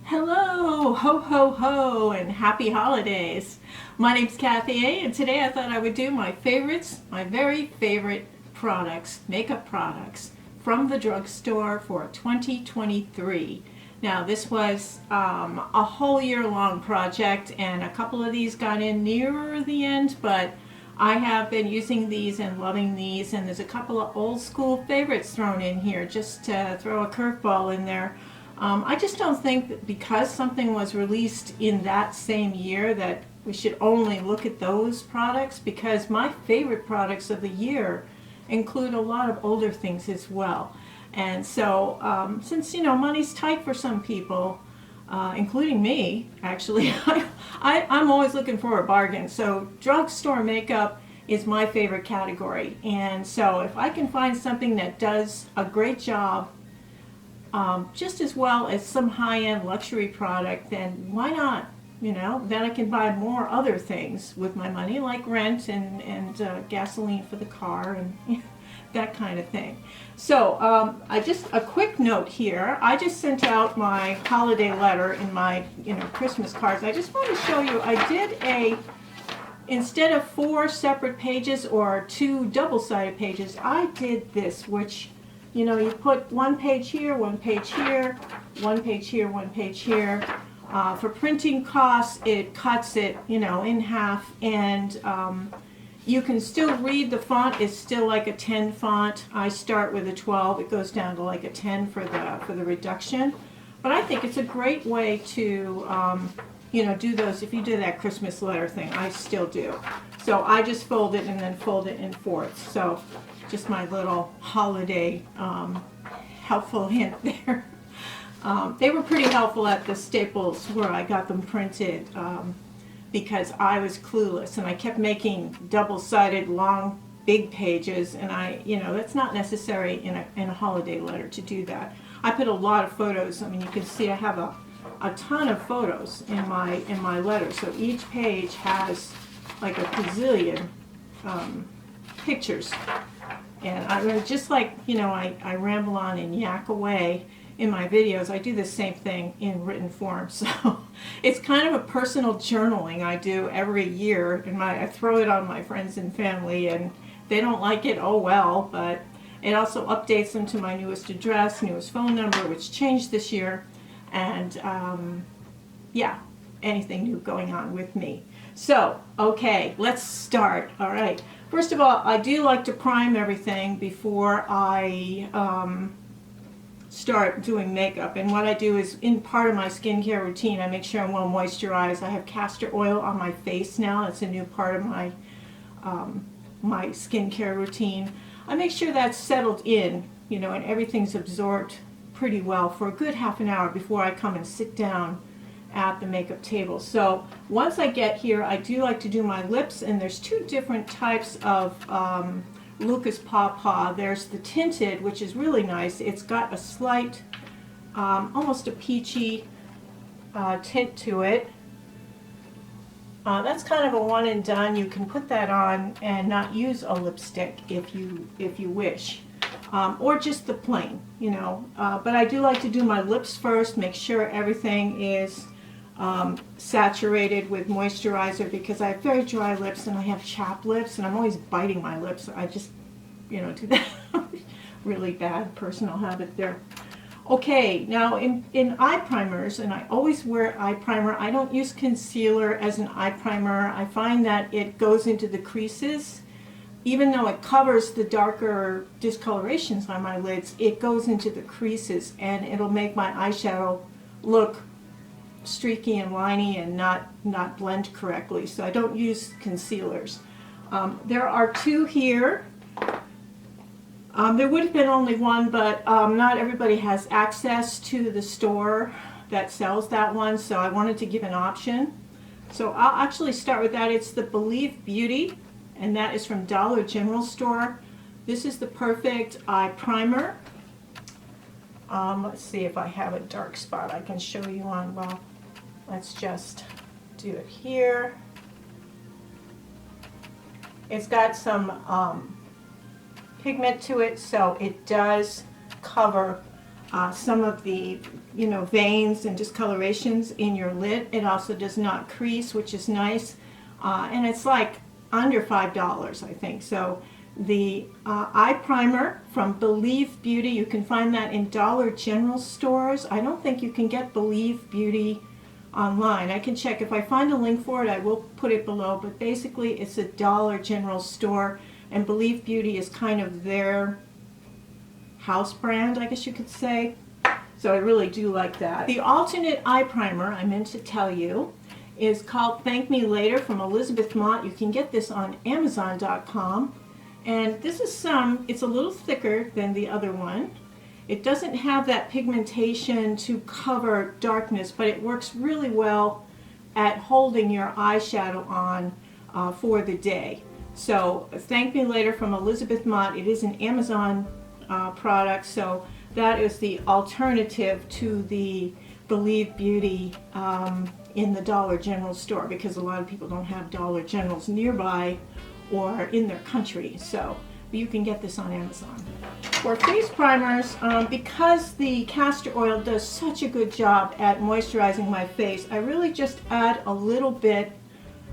Hello, ho ho ho, and happy holidays. My name's Kathy A, and today I thought I would do my favorites, my very favorite products, makeup products from the drugstore for 2023. Now, this was a whole year long project, and a couple of these got in nearer the end, but I have been using these and loving these, and there's a couple of old school favorites thrown in here just to throw a curveball in there. I just don't think that because something was released in that same year that we should only look at those products, because my favorite products of the year include a lot of older things as well. And so since money's tight for some people, including me actually, I'm always looking for a bargain. So drugstore makeup is my favorite category, and so if I can find something that does a great job just as well as some high-end luxury product, then why not? Then I can buy more other things with my money, like rent and gasoline for the car and that kind of thing. So a quick note here. I just sent out my holiday letter in my Christmas cards. I just want to show you, I did instead of 4 separate pages or 2 double-sided pages, I did this, which you put one page here, one page here, one page here, one page here. For printing costs, it cuts it, in half, and you can still read. The font is still like a 10 font. I start with a 12. It goes down to like a 10 for the reduction. But I think it's a great way to, do those. If you do that Christmas letter thing, I still do. So I just fold it and then fold it in fourths. So just my little holiday helpful hint there. They were pretty helpful at the Staples where I got them printed because I was clueless and I kept making double-sided long big pages, and that's not necessary in a holiday letter to do that. I put a lot of photos. I mean, you can see I have a ton of photos in my letter, so each page has like a gazillion pictures. And I just like, I ramble on and yak away in my videos. I do the same thing in written form. So it's kind of a personal journaling I do every year. And I throw it on my friends and family, and they don't like it, oh well. But it also updates them to my newest address, newest phone number, which changed this year. And yeah, anything new going on with me. So, okay, let's start. All right. First of all, I do like to prime everything before I start doing makeup. And what I do is, in part of my skincare routine, I make sure I'm well moisturized. I have castor oil on my face now. It's a new part of my my skincare routine. I make sure that's settled in, and everything's absorbed pretty well for a good half an hour before I come and sit down at the makeup table. So once I get here, I do like to do my lips, and there's 2 different types of Lucas Paw Paw. There's the tinted, which is really nice. It's got a slight, almost a peachy tint to it. That's kind of a one and done. You can put that on and not use a lipstick if you wish. Or just the plain, but I do like to do my lips first, make sure everything is saturated with moisturizer, because I have very dry lips and I have chapped lips and I'm always biting my lips. I just, do that. Really bad personal habit there. Okay, now in eye primers, and I always wear eye primer, I don't use concealer as an eye primer. I find that it goes into the creases. Even though it covers the darker discolorations on my lids, it goes into the creases, and it'll make my eyeshadow look streaky and liney and not blend correctly. So I don't use concealers. There are 2 here. There would have been only one, but not everybody has access to the store that sells that one, so I wanted to give an option. So I'll actually start with that. It's the Believe Beauty, and that is from Dollar General store. This is the perfect eye primer. Let's see if I have a dark spot I can show you on. Well, let's just do it here. It's got some pigment to it, so it does cover some of the, veins and discolorations in your lid. It also does not crease, which is nice. And it's like under $5, I think. So the eye primer from Believe Beauty, you can find that in Dollar General stores. I don't think you can get Believe Beauty online. I can check. If I find a link for it, I will put it below. But basically, it's a Dollar General store, and Believe Beauty is kind of their house brand, I guess you could say. So I really do like that. The alternate eye primer I meant to tell you is called Thank Me Later from Elizabeth Mott. You can get this on Amazon.com. And this is it's a little thicker than the other one. It doesn't have that pigmentation to cover darkness, but it works really well at holding your eyeshadow on for the day. So Thank Me Later from Elizabeth Mott. It is an Amazon product, so that is the alternative to the Believe Beauty in the Dollar General store, because a lot of people don't have Dollar Generals nearby or in their country, so you can get this on Amazon. For face primers, because the castor oil does such a good job at moisturizing my face, I really just add a little bit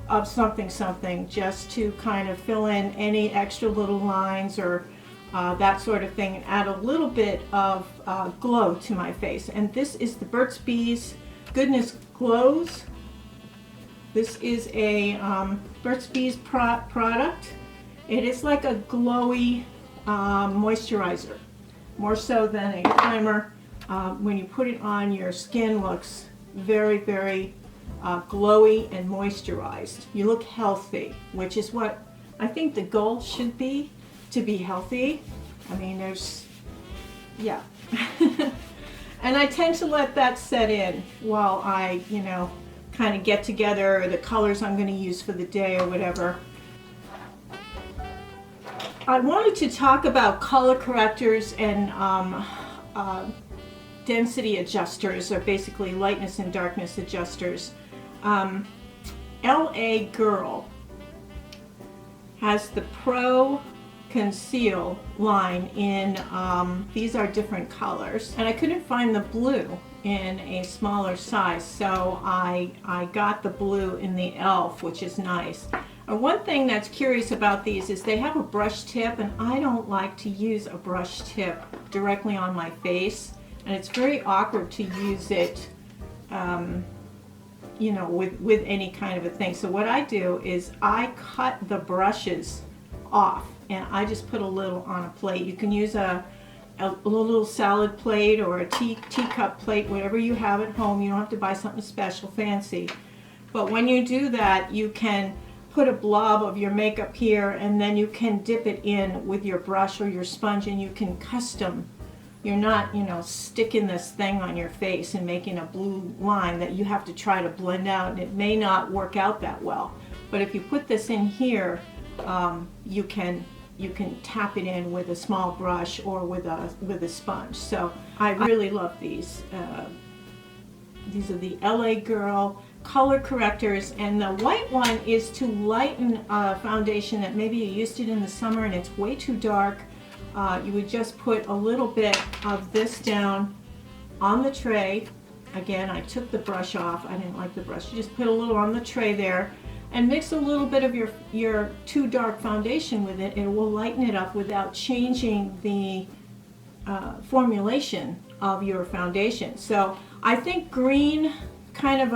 of something just to kind of fill in any extra little lines or that sort of thing, and add a little bit of glow to my face. And this is the Burt's Bees Goodness Glows. This is a Burt's Bees product. It is like a glowy moisturizer, more so than a primer. When you put it on, your skin looks very, very glowy and moisturized. You look healthy, which is what I think the goal should be, to be healthy. I mean, yeah. And I tend to let that set in while I, kind of get together the colors I'm going to use for the day or whatever. I wanted to talk about color correctors and density adjusters, or basically lightness and darkness adjusters. LA Girl has the Pro Conceal line in, these are different colors, and I couldn't find the blue in a smaller size, so I got the blue in the e.l.f., which is nice. And one thing that's curious about these is they have a brush tip, and I don't like to use a brush tip directly on my face, and it's very awkward to use it with any kind of a thing. So what I do is I cut the brushes off, and I just put a little on a plate. You can use a little salad plate or a teacup plate, whatever you have at home. You don't have to buy something special fancy. But when you do that, you can put a blob of your makeup here, and then you can dip it in with your brush or your sponge, and you can custom. You're not, sticking this thing on your face and making a blue line that you have to try to blend out, and it may not work out that well. But if you put this in here, you can tap it in with a small brush or with a sponge. So I really love these. These are the LA Girl color correctors, and the white one is to lighten a foundation that maybe you used it in the summer and it's way too dark. You would just put a little bit of this down on the tray. Again, I took the brush off. I didn't like the brush. You just put a little on the tray there, and mix a little bit of your too dark foundation with it. It will lighten it up without changing the formulation of your foundation. So I think green, kind of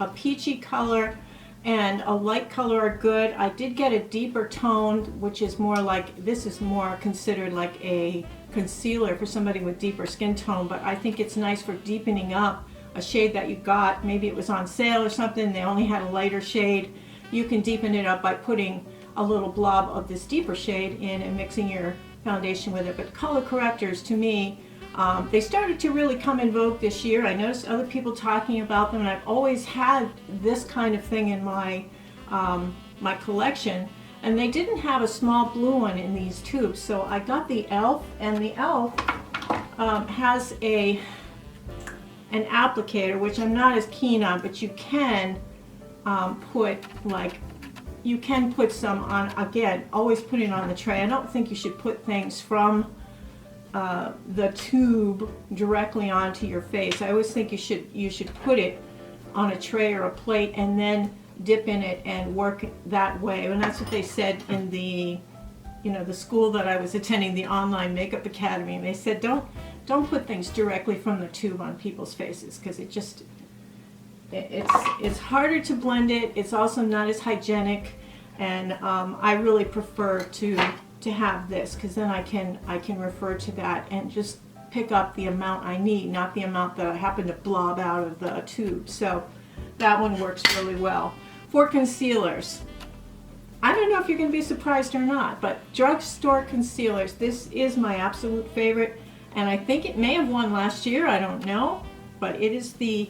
a peachy color, and a light color are good. I did get a deeper toned, which is more like, this is more considered like a concealer for somebody with deeper skin tone, but I think it's nice for deepening up a shade that you got. Maybe it was on sale or something, they only had a lighter shade. You can deepen it up by putting a little blob of this deeper shade in and mixing your foundation with it. But color correctors, to me, they started to really come in vogue this year. I noticed other people talking about them, and I've always had this kind of thing in my my collection, and they didn't have a small blue one in these tubes, so I got the e.l.f., and the e.l.f. Has an applicator, which I'm not as keen on, but you can put some on. Again, always put it on the tray. I don't think you should put things from the tube directly onto your face. I always think you should put it on a tray or a plate and then dip in it and work that way. And that's what they said in the the school that I was attending, the online makeup academy. And they said don't put things directly from the tube on people's faces, because it's harder to blend it. It's also not as hygienic, and I really prefer to have this, because then I can refer to that and just pick up the amount I need, not the amount that I happen to blob out of the tube. So that one works really well. For concealers, I don't know if you're going to be surprised or not, but drugstore concealers, this is my absolute favorite, and I think it may have won last year, I don't know, but it is the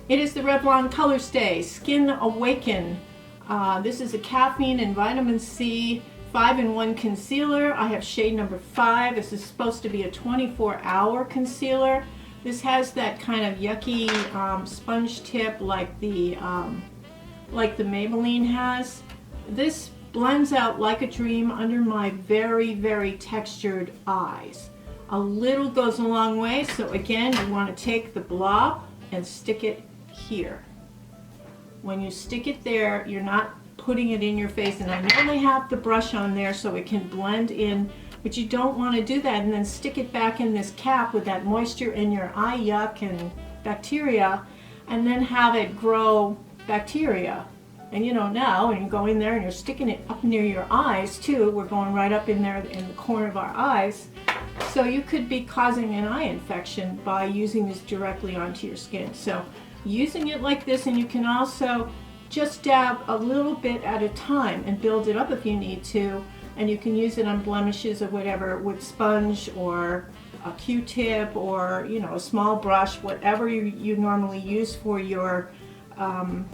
Revlon Color Stay Skin Awaken. This is a caffeine and vitamin C 5-in-1 concealer. I have shade number 5. This is supposed to be a 24-hour concealer. This has that kind of yucky sponge tip like the Maybelline has. This blends out like a dream under my very, very textured eyes. A little goes a long way, so again, you want to take the blob and stick it here. When you stick it there, you're not putting it in your face, and I normally have the brush on there so it can blend in, but you don't want to do that and then stick it back in this cap with that moisture in your eye yuck and bacteria, and then have it grow bacteria. And now, and you go in there and you're sticking it up near your eyes too. We're going right up in there in the corner of our eyes. So you could be causing an eye infection by using this directly onto your skin. So using it like this, and you can also just dab a little bit at a time and build it up if you need to, and you can use it on blemishes or whatever with sponge or a Q-tip or a small brush, whatever you normally use for your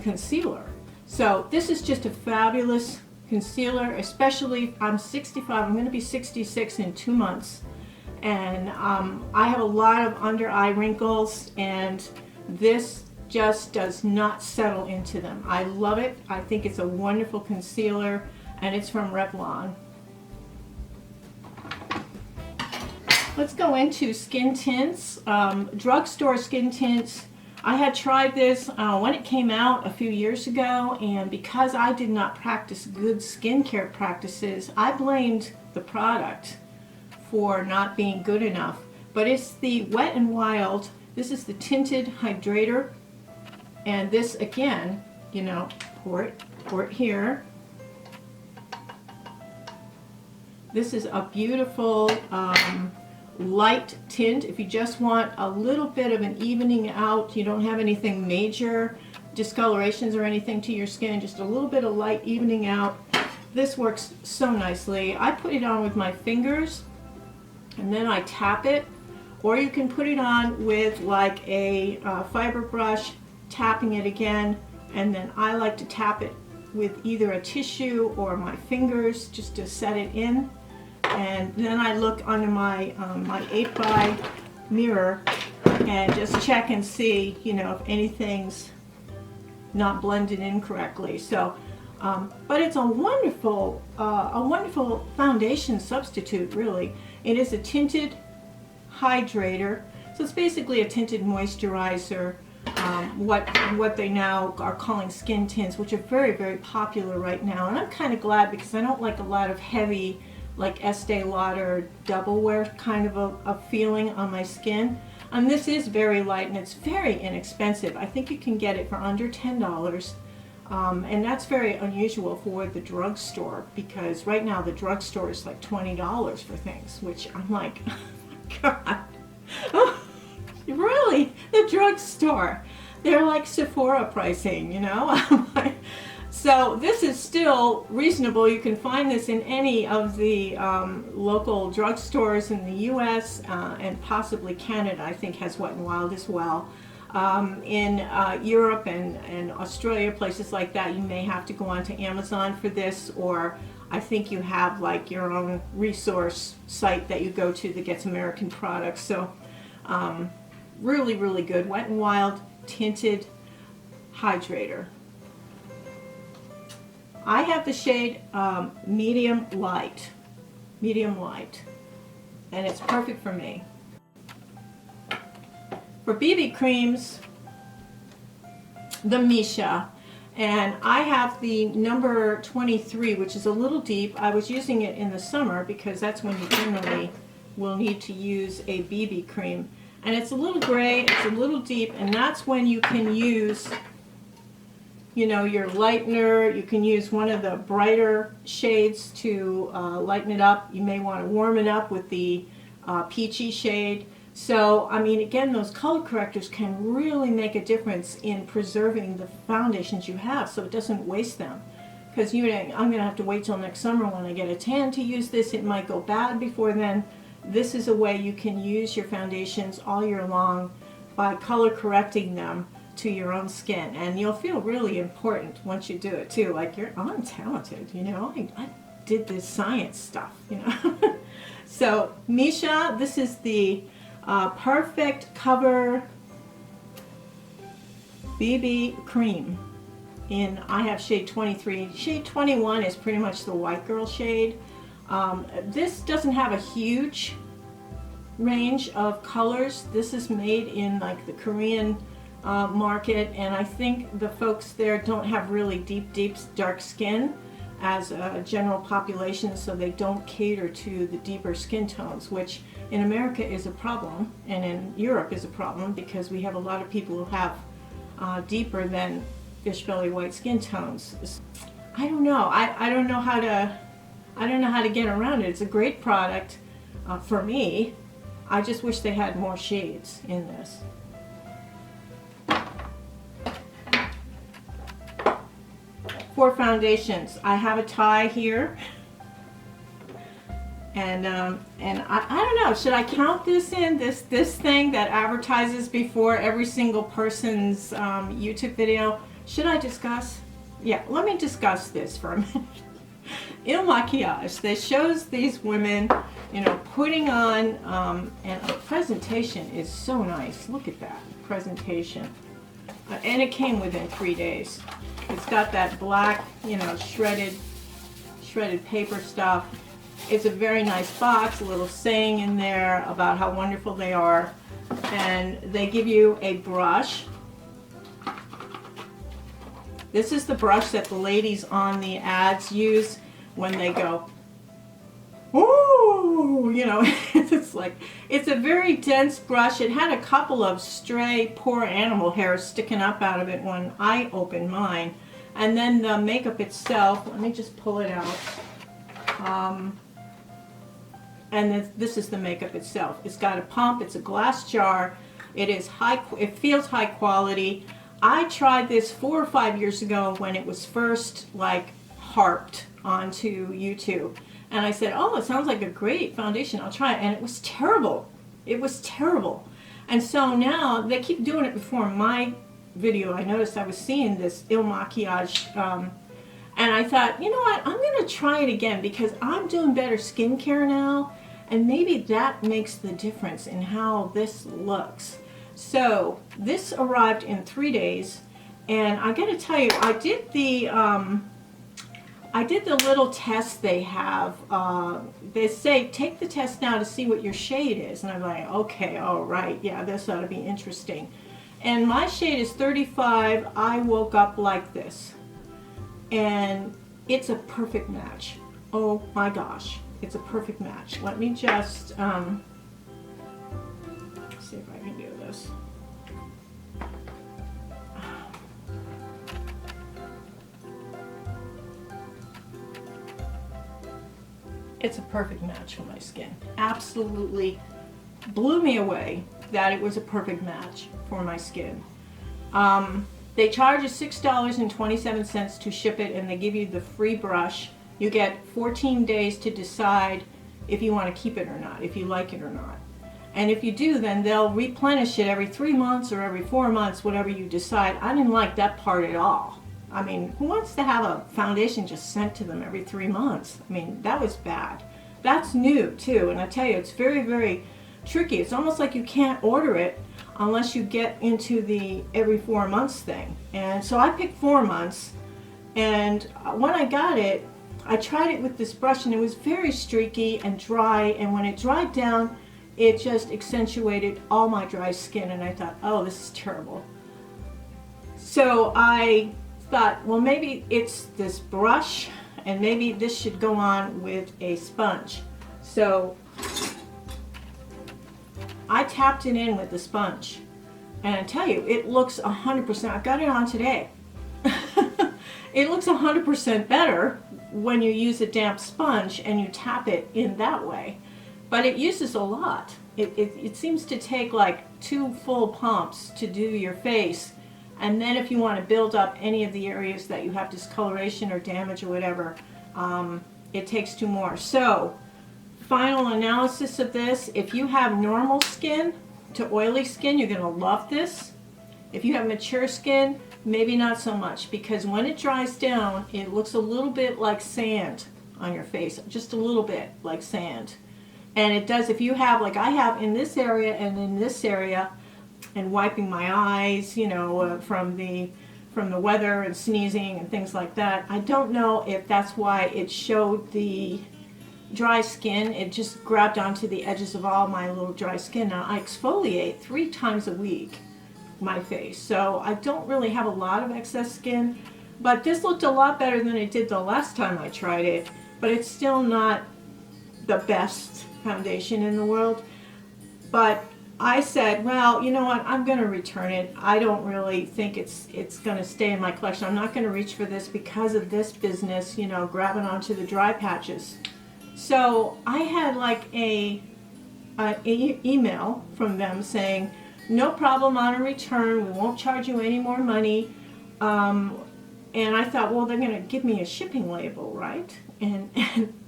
concealer. So this is just a fabulous concealer, especially I'm 65, I'm going to be 66 in 2 months, and I have a lot of under eye wrinkles, and this just does not settle into them. I love it. I think it's a wonderful concealer, and it's from Revlon. Let's go into skin tints. Drugstore skin tints. I had tried this when it came out a few years ago, and because I did not practice good skincare practices, I blamed the product for not being good enough. But it's the Wet n Wild. This is the Tinted Hydrator. And this, again, pour it here. This is a beautiful light tint. If you just want a little bit of an evening out, you don't have anything major discolorations or anything to your skin, just a little bit of light evening out. This works so nicely. I put it on with my fingers and then I tap it, or you can put it on with like a fiber brush, tapping it again, and then I like to tap it with either a tissue or my fingers just to set it in. And then I look under my my 8x mirror and just check and see, if anything's not blended in correctly. So, but it's a wonderful foundation substitute, really. It is a tinted hydrator, so it's basically a tinted moisturizer. What they now are calling skin tints, which are very, very popular right now. And I'm kind of glad, because I don't like a lot of heavy, like Estee Lauder double wear kind of a feeling on my skin. And this is very light, and it's very inexpensive. I think you can get it for under $10. And that's very unusual for the drugstore, because right now the drugstore is like $20 for things, which I'm like, oh my God. Oh, really? The drugstore? They're like Sephora pricing, So this is still reasonable. You can find this in any of the local drugstores in the US and possibly Canada, I think, has Wet n Wild as well. In Europe and Australia, places like that, you may have to go onto Amazon for this, or I think you have like your own resource site that you go to that gets American products. So really, really good. Wet n Wild Tinted Hydrator. I have the shade medium light. and it's perfect for me. For BB creams, the Misha, and I have the number 23, which is a little deep. I was using it in the summer because that's when you generally will need to use a BB cream. And it's a little gray, it's a little deep, and that's when you can use, you know, your lightener. You can use one of the brighter shades to lighten it up. You may want to warm it up with the peachy shade. So, I mean, again, those color correctors can really make a difference in preserving the foundations you have so it doesn't waste them. Because I'm going to have to wait till next summer when I get a tan to use this. It might go bad before then. This is a way you can use your foundations all year long by color correcting them to your own skin. And you'll feel really important once you do it too. Like, I'm talented, you know. I did this science stuff, you know. So, Misha, this is the Perfect Cover BB Cream. I have shade 23. Shade 21 is pretty much the white girl shade. This doesn't have a huge range of colors. This is made in like the Korean market, and I think the folks there don't have really deep dark skin as a general population, so they don't cater to the deeper skin tones, which in America is a problem, and in Europe is a problem because we have a lot of people who have deeper than fish belly white skin tones. I don't know. I don't know how to get around it. It's a great product for me. I just wish they had more shades in this. For foundations, I have a tie here, and I don't know. Should I count this in this thing that advertises before every single person's YouTube video? Should I discuss? Yeah, let me discuss this for a minute. Il Maquillage. This shows these women, you know, putting on, and the presentation is so nice. Look at that presentation. And it came within 3 days. It's got that black, you know, shredded paper stuff. It's a very nice box, a little saying in there about how wonderful they are. And they give you a brush. This is the brush that the ladies on the ads use when they go, ooh, you know, it's like, it's a very dense brush. It had a couple of stray poor animal hairs sticking up out of it when I opened mine. And then the makeup itself, let me just pull it out. And this is the makeup itself. It's got a pump, it's a glass jar. It feels high quality. I tried this 4 or 5 years ago when it was first like harped onto YouTube. And I said, oh, it sounds like a great foundation. I'll try it. And it was terrible. It was terrible. And so now they keep doing it before my video. I noticed I was seeing this Il Maquillage. And I thought, you know what? I'm going to try it again because I'm doing better skincare now. And maybe that makes the difference in how this looks. So this arrived in 3 days. And I got to tell you, I did the little test they have. They say, take the test now to see what your shade is. And I'm like, okay, all right, yeah, this ought to be interesting. And my shade is 35. I woke up like this. And it's a perfect match. Oh my gosh, it's a perfect match. Let me just see if I can do this. It's a perfect match for my skin. Absolutely blew me away that it was a perfect match for my skin. They charge you $6.27 to ship it, and they give you the free brush. You get 14 days to decide if you want to keep it or not, if you like it or not. And if you do, then they'll replenish it every 3 months or every 4 months, whatever you decide. I didn't like that part at all. I mean, who wants to have a foundation just sent to them every 3 months? I mean, that was bad. That's new too, and I tell you, it's very, very tricky. It's almost like you can't order it unless you get into the every 4 months thing. And so I picked 4 months, and when I got it, I tried it with this brush and it was very streaky and dry, and when it dried down, it just accentuated all my dry skin, and I thought, oh, this is terrible. So I thought, well, maybe it's this brush, and maybe this should go on with a sponge. So I tapped it in with the sponge, and I tell you, it looks 100%. I've got it on today. It looks 100% better when you use a damp sponge and you tap it in that way. But it uses a lot. It seems to take like 2 full pumps to do your face. And then if you want to build up any of the areas that you have discoloration or damage or whatever, it takes 2 more. So, final analysis of this: if you have normal skin to oily skin, you're going to love this. If you have mature skin, maybe not so much, because when it dries down, it looks a little bit like sand on your face, just a little bit like sand. And it does, if you have, like I have in this area and in this area, and wiping my eyes, you know, from the weather and sneezing and things like that. I don't know if that's why it showed the dry skin. It just grabbed onto the edges of all my little dry skin. Now, I exfoliate 3 times a week my face, so I don't really have a lot of excess skin, but this looked a lot better than it did the last time I tried it, but it's still not the best foundation in the world. But I said, well, you know what, I'm going to return it. I don't really think it's going to stay in my collection. I'm not going to reach for this because of this business, you know, grabbing onto the dry patches. So I had like a email from them saying, no problem on a return, we won't charge you any more money. And I thought, well, they're going to give me a shipping label, right? And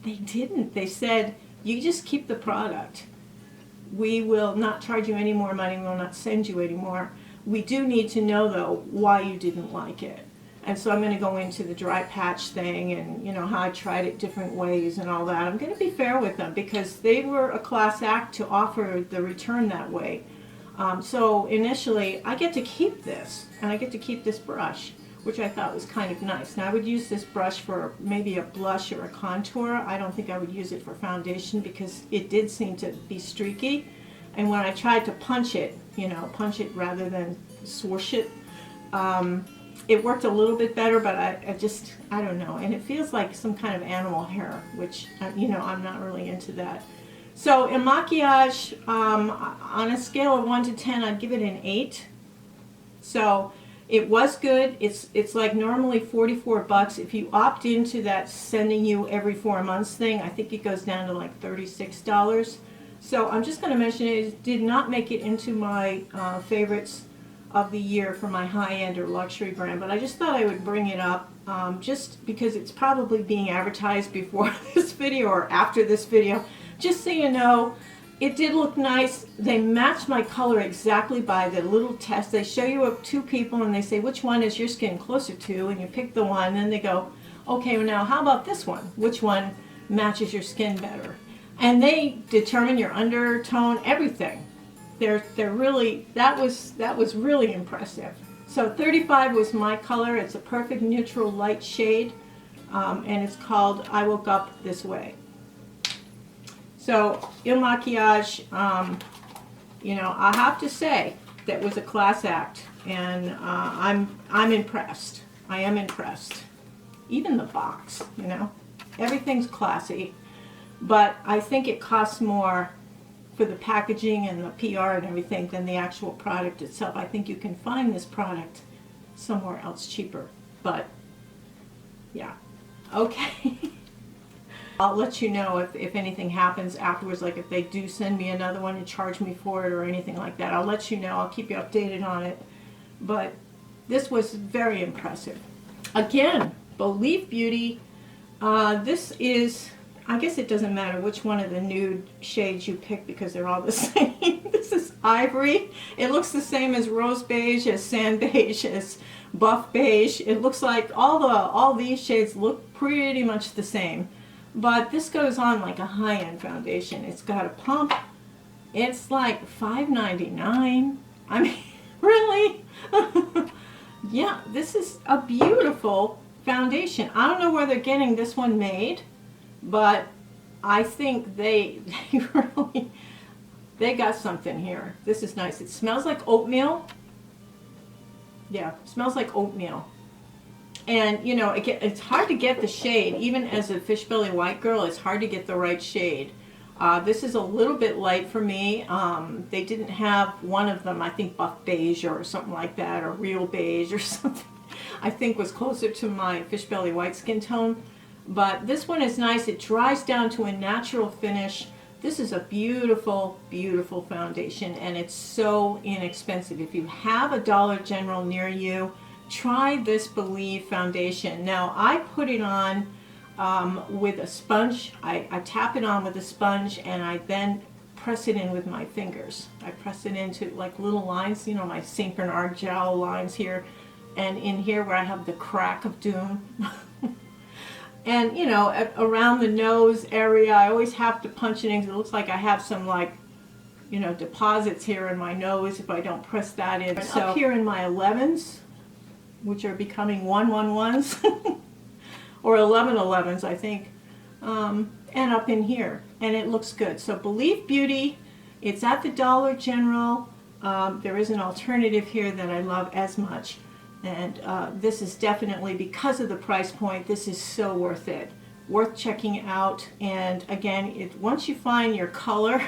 they didn't. They said, you just keep the product. We will not charge you any more money. We will not send you any more. We do need to know, though, why you didn't like it. And so I'm going to go into the dry patch thing and, you know, how I tried it different ways and all that. I'm going to be fair with them because they were a class act to offer the return that way. So initially, I get to keep this, and I get to keep this brush, which I thought was kind of nice. Now, I would use this brush for maybe a blush or a contour. I don't think I would use it for foundation because it did seem to be streaky. And when I tried to punch it, you know, punch it rather than swoosh it, it worked a little bit better, but I don't know. And it feels like some kind of animal hair, which, you know, I'm not really into that. So in maquillage, on a scale of 1 to 10, I'd give it an 8. So it was good. It's like normally $44. If you opt into that sending you every 4 months thing, I think it goes down to like $36. So I'm just going to mention it did not make it into my favorites of the year for my high-end or luxury brand, but I just thought I would bring it up just because it's probably being advertised before this video or after this video. Just so you know, it did look nice. They matched my color exactly by the little test. They show you 2 people and they say, which one is your skin closer to? And you pick the one, and then they go, okay, well now how about this one? Which one matches your skin better? And they determine your undertone, everything. They're really, that was really impressive. So 35 was my color. It's a perfect neutral light shade, and it's called I Woke Up This Way. So Il Maquillage, you know, I have to say that was a class act, and I'm impressed. I am impressed. Even the box, you know, everything's classy, but I think it costs more for the packaging and the PR and everything than the actual product itself. I think you can find this product somewhere else cheaper, but yeah, okay. I'll let you know if anything happens afterwards, like if they do send me another one and charge me for it or anything like that. I'll let you know. I'll keep you updated on it. But this was very impressive. Again, Believe Beauty. This is, I guess it doesn't matter which one of the nude shades you pick because they're all the same. This is Ivory. It looks the same as Rose Beige, as Sand Beige, as Buff Beige. It looks like all these shades look pretty much the same. But this goes on like a high-end foundation. It's got a pump. It's like $5.99. I mean, really? Yeah, this is a beautiful foundation. I don't know where they're getting this one made, but I think they really, they got something here. This is nice. It smells like oatmeal. Yeah, it smells like oatmeal. And you know, it's hard to get the shade. Even as a fish belly white girl, it's hard to get the right shade. This is a little bit light for me. They didn't have one of them, I think buff beige or something like that, or real beige or something. I think was closer to my fish belly white skin tone. But this one is nice. It dries down to a natural finish. This is a beautiful, beautiful foundation, and it's so inexpensive. If you have a Dollar General near you, try this Believe foundation. Now, I put it on with a sponge. I tap it on with a sponge, and I then press it in with my fingers. I press it into like little lines, you know, my St. Bernard gel lines here, and in here where I have the crack of doom. And you know, around the nose area, I always have to punch it in because it looks like I have some, like, you know, deposits here in my nose if I don't press that in. And so up here in my 11s, which are becoming 111s, or 1111s, I think, and up in here, and it looks good. So Believe Beauty, it's at the Dollar General. There is an alternative here that I love as much. And this is definitely, because of the price point, this is so worth it. Worth checking out. And again, once you find your color,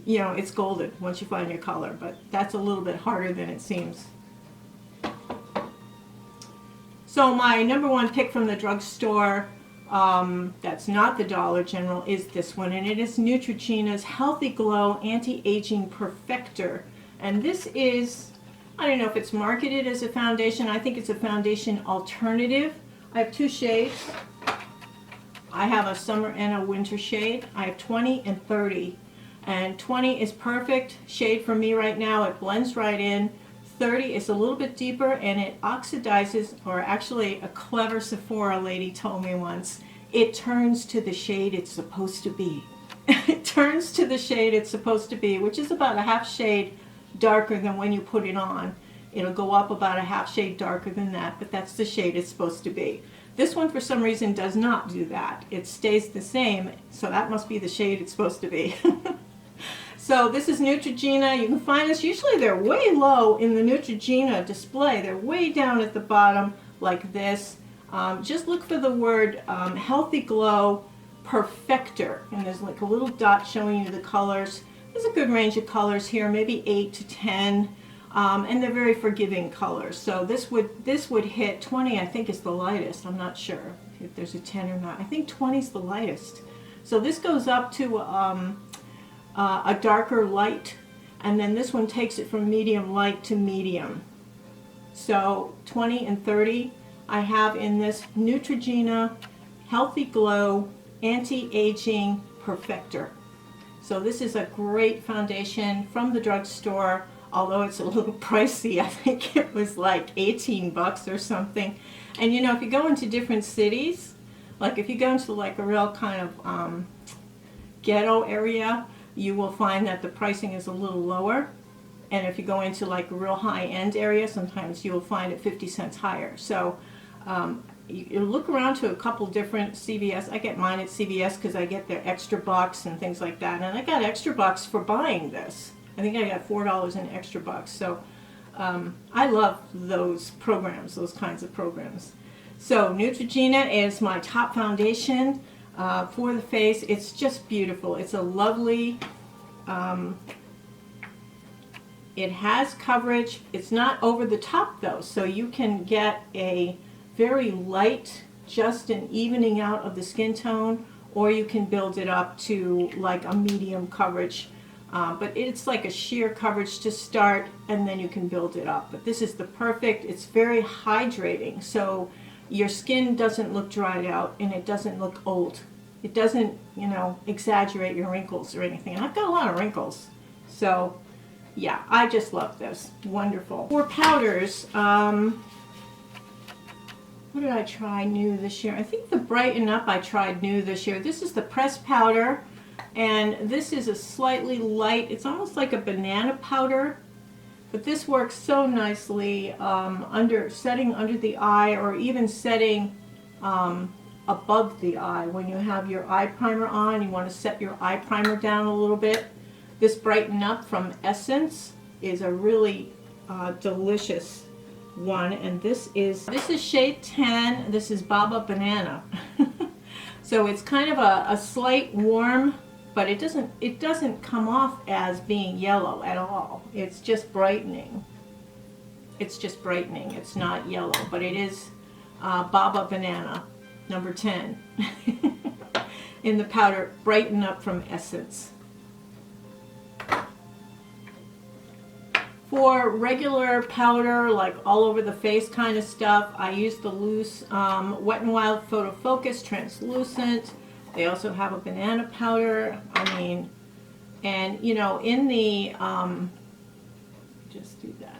you know, it's golden once you find your color. But that's a little bit harder than it seems. So my number one pick from the drugstore, that's not the Dollar General, is this one. And it is Neutrogena's Healthy Glow Anti-Aging Perfector. And this is, I don't know if it's marketed as a foundation. I think it's a foundation alternative. I have two shades. I have a summer and a winter shade. I have 20 and 30. And 20 is perfect shade for me right now. It blends right in. 30 is a little bit deeper and it oxidizes, or actually a clever Sephora lady told me once, it turns to the shade it's supposed to be. It turns to the shade it's supposed to be, which is about a half shade darker than when you put it on. It'll go up about a half shade darker than that, but that's the shade it's supposed to be. This one for some reason does not do that. It stays the same, so that must be the shade it's supposed to be. So this is Neutrogena. You can find this, usually they're way low in the Neutrogena display. They're way down at the bottom like this. Just look for the word Healthy Glow Perfector, and there's like a little dot showing you the colors. There's a good range of colors here, maybe 8 to 10, and they're very forgiving colors. So this would hit 20. I think is the lightest. I'm not sure if there's a 10 or not. I think 20 is the lightest. So this goes up to a darker light, and then this one takes it from medium light to medium. So 20 and 30 I have in this Neutrogena Healthy Glow Anti-Aging Perfector. So this is a great foundation from the drugstore, although it's a little pricey. I think it was like 18 bucks or something. And you know, if you go into different cities, like if you go into like a real kind of ghetto area, you will find that the pricing is a little lower. And if you go into like a real high-end area, sometimes you'll find it 50 cents higher. So you look around to a couple different CVS. I get mine at CVS because I get their extra bucks and things like that. And I got extra bucks for buying this. I think I got $4 in extra bucks. So I love those programs, those kinds of programs. So Neutrogena is my top foundation for the face. It's just beautiful. It's a lovely, it has coverage. It's not over the top though, so you can get a very light, just an evening out of the skin tone, or you can build it up to like a medium coverage. But it's like a sheer coverage to start, and then you can build it up. But this is the perfect, it's very hydrating, so your skin doesn't look dried out and it doesn't look old. It doesn't, you know, exaggerate your wrinkles or anything. And I've got a lot of wrinkles. So yeah, I just love this. Wonderful. For powders, what did I try new this year? I think the Brighten Up I tried new this year. This is the pressed powder, and this is a slightly light, it's almost like a banana powder. But this works so nicely setting under the eye, or even setting above the eye. When you have your eye primer on, you want to set your eye primer down a little bit. This Brighten Up from Essence is a really delicious one, and this is shade 10. This is Baba Banana. So it's kind of a slight warm, but it doesn't come off as being yellow at all. It's just brightening. It's just brightening. It's not yellow, but it is Baba Banana, number 10, in the powder Brighten Up from Essence. For regular powder, like all over the face kind of stuff, I use the loose Wet n Wild Photo Focus Translucent. They also have a banana powder. I mean, and you know, in the, just do that.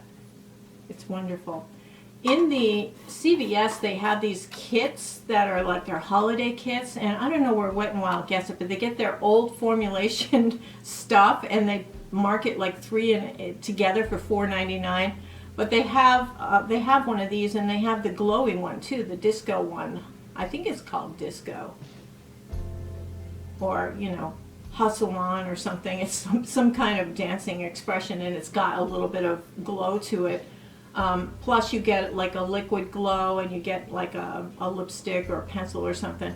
It's wonderful. In the CVS, they have these kits that are like their holiday kits, and I don't know where Wet n Wild gets it, but they get their old formulation stuff and they market like 3 together for $4.99. But they have one of these, and they have the glowing one too, the disco one. I think it's called Disco, or you know, Hustle On or something. It's some kind of dancing expression, and it's got a little bit of glow to it. Plus you get like a liquid glow, and you get like a lipstick or a pencil or something.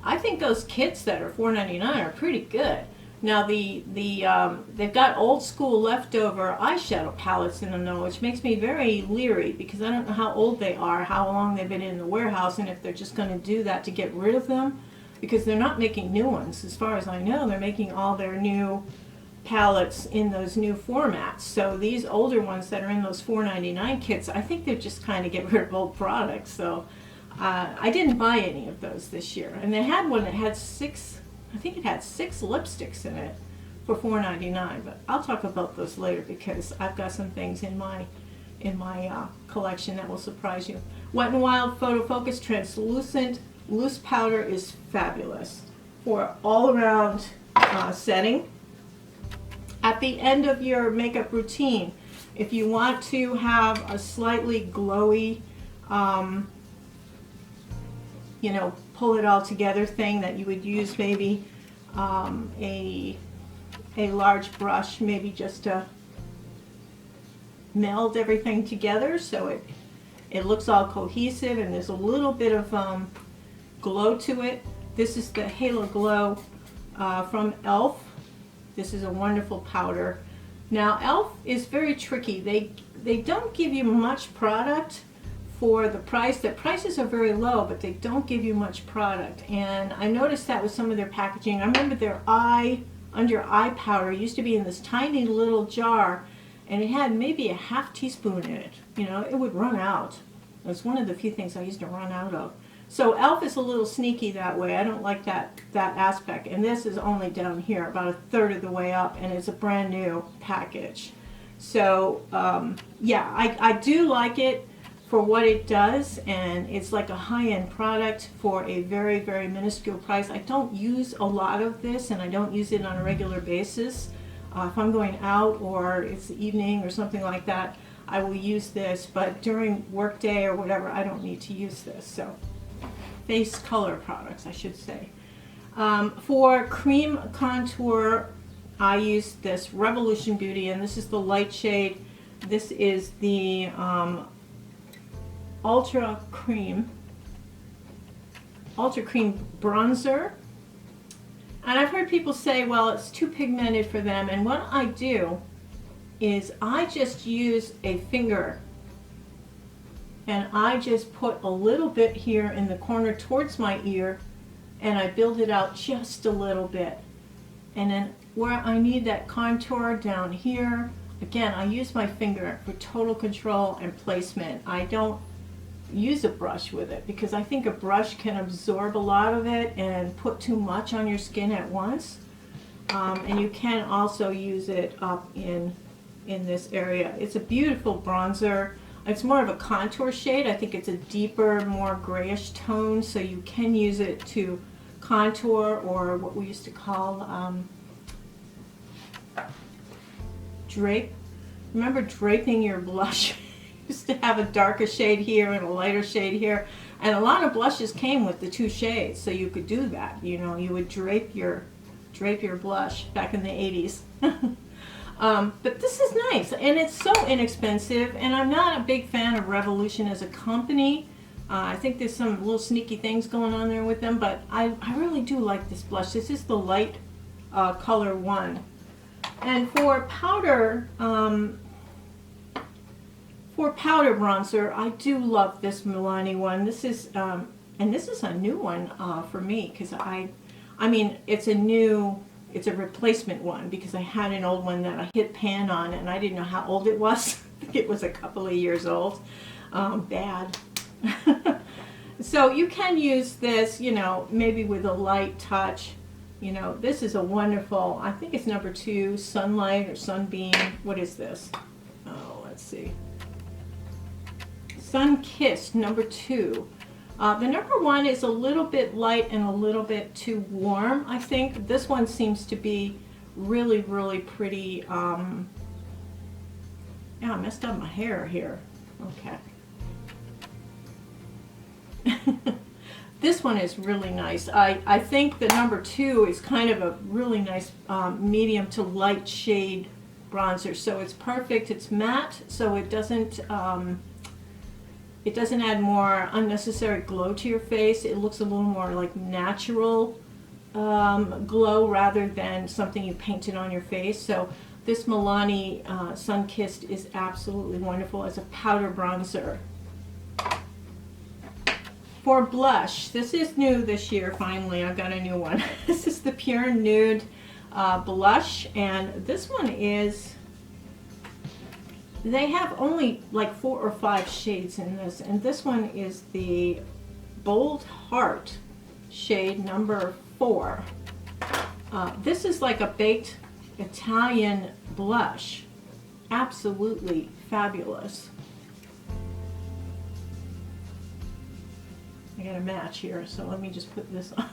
I think those kits that are $4.99 are pretty good. Now they've got old school leftover eyeshadow palettes in them though, which makes me very leery, because I don't know how old they are, how long they've been in the warehouse, and if they're just going to do that to get rid of them, because they're not making new ones. As far as I know, they're making all their new palettes in those new formats. So these older ones that are in those $4.99 kits, I think they're just kind of get rid of old products. So I didn't buy any of those this year. And they had one that had 6, I think it had 6 lipsticks in it for $4.99. But I'll talk about those later, because I've got some things in my collection that will surprise you. Wet n Wild Photo Focus Translucent Loose Powder is fabulous for all around setting. At the end of your makeup routine, if you want to have a slightly glowy, you know, pull it all together thing that you would use maybe a large brush, maybe just to meld everything together so it looks all cohesive and there's a little bit of glow to it. This is the Halo Glow from e.l.f. This is a wonderful powder. Now e.l.f. is very tricky. They don't give you much product for the price. The prices are very low, but they don't give you much product. And I noticed that with some of their packaging. I remember their under eye powder used to be in this tiny little jar, and it had maybe a half teaspoon in it. You know, it would run out. It was one of the few things I used to run out of. So e.l.f. is a little sneaky that way. I don't like that aspect. And this is only down here, about 1/3 of the way up, and it's a brand new package. So yeah, I do like it for what it does, and it's like a high-end product for a very, very minuscule price. I don't use a lot of this, and I don't use it on a regular basis. If I'm going out or it's the evening or something like that, I will use this, but during work day or whatever, I don't need to use this. So face color products, I should say. For cream contour, I use this Revolution Beauty, and this is the light shade. This is the Ultra Cream bronzer. And I've heard people say, well, it's too pigmented for them. And what I do is I just use a finger, and I just put a little bit here in the corner towards my ear, and I build it out just a little bit. And then where I need that contour down here, again, I use my finger for total control and placement. I don't use a brush with it, because I think a brush can absorb a lot of it and put too much on your skin at once. And you can also use it up in this area. It's a beautiful bronzer. It's more of a contour shade. I think it's a deeper, more grayish tone, so you can use it to contour, or what we used to call drape remember draping your blush? Used to have a darker shade here and a lighter shade here, and a lot of blushes came with the two shades, so you could do that. You know, you would drape your blush back in the 80s. But this is nice, and it's so inexpensive, and I'm not a big fan of Revolution as a company. I think there's some little sneaky things going on there with them, but I really do like this blush. This is the light color one. And for powder bronzer, I do love this Milani one. This is, and this is a new one for me, because I mean, it's a replacement one, because I had an old one that I hit pan on, and I didn't know how old it was. I think it was a couple of years old. Bad. So you can use this, you know, maybe with a light touch. You know, this is a wonderful, I think it's number 2, Sunlight or Sunbeam. What is this? Oh, let's see. Sun Kissed, number 2. The number 1 is a little bit light and a little bit too warm, I think. This one seems to be really, really pretty. Yeah, I messed up my hair here. Okay. This one is really nice. I think the number 2 is kind of a really nice medium to light shade bronzer. So it's perfect. It's matte, so it doesn't add more unnecessary glow to your face. It looks a little more like natural glow rather than something you painted on your face. So this Milani Sun Kissed is absolutely wonderful as a powder bronzer. For blush, this is new this year, finally. I've got a new one. This is the Pure Nude blush, and this one is, they have only like 4 or 5 shades in this, and this one is the Bold Heart shade number 4. This is like a baked Italian blush. Absolutely fabulous. I got a match here, so let me just put this on.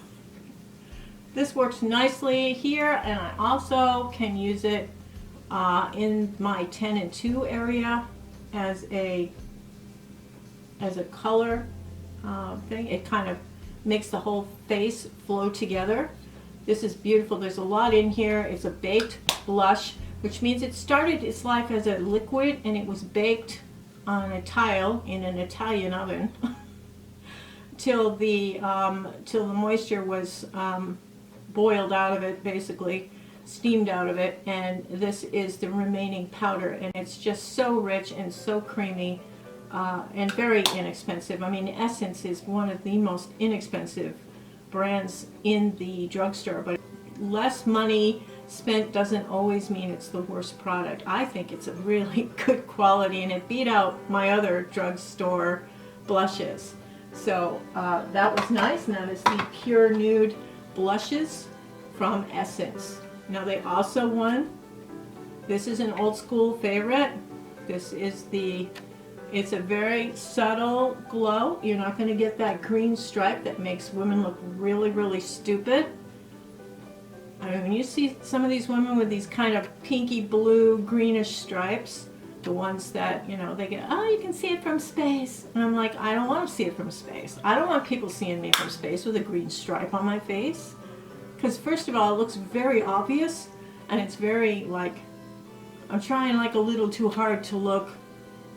This works nicely here, and I also can use it in my 10 and 2 area as a color thing. It kind of makes the whole face flow together. This is beautiful. There's a lot in here. It's a baked blush, which means it started its life as a liquid, and it was baked on a tile in an Italian oven. Till the moisture was boiled out of it, basically steamed out of it, and this is the remaining powder, and it's just so rich and so creamy and very inexpensive. I mean, Essence is one of the most inexpensive brands in the drugstore, but less money spent doesn't always mean it's the worst product. I think it's a really good quality, and it beat out my other drugstore blushes. So that was nice, and that is the Pure Nude blushes from Essence. Now they also won, this is an old school favorite. This is it's a very subtle glow. You're not going to get that green stripe that makes women look really, really stupid. I mean, when you see some of these women with these kind of pinky blue, greenish stripes, the ones that, you know, they get, oh, you can see it from space. And I'm like, I don't want to see it from space. I don't want people seeing me from space with a green stripe on my face. Because first of all, it looks very obvious, and it's very, like, I'm trying like a little too hard to look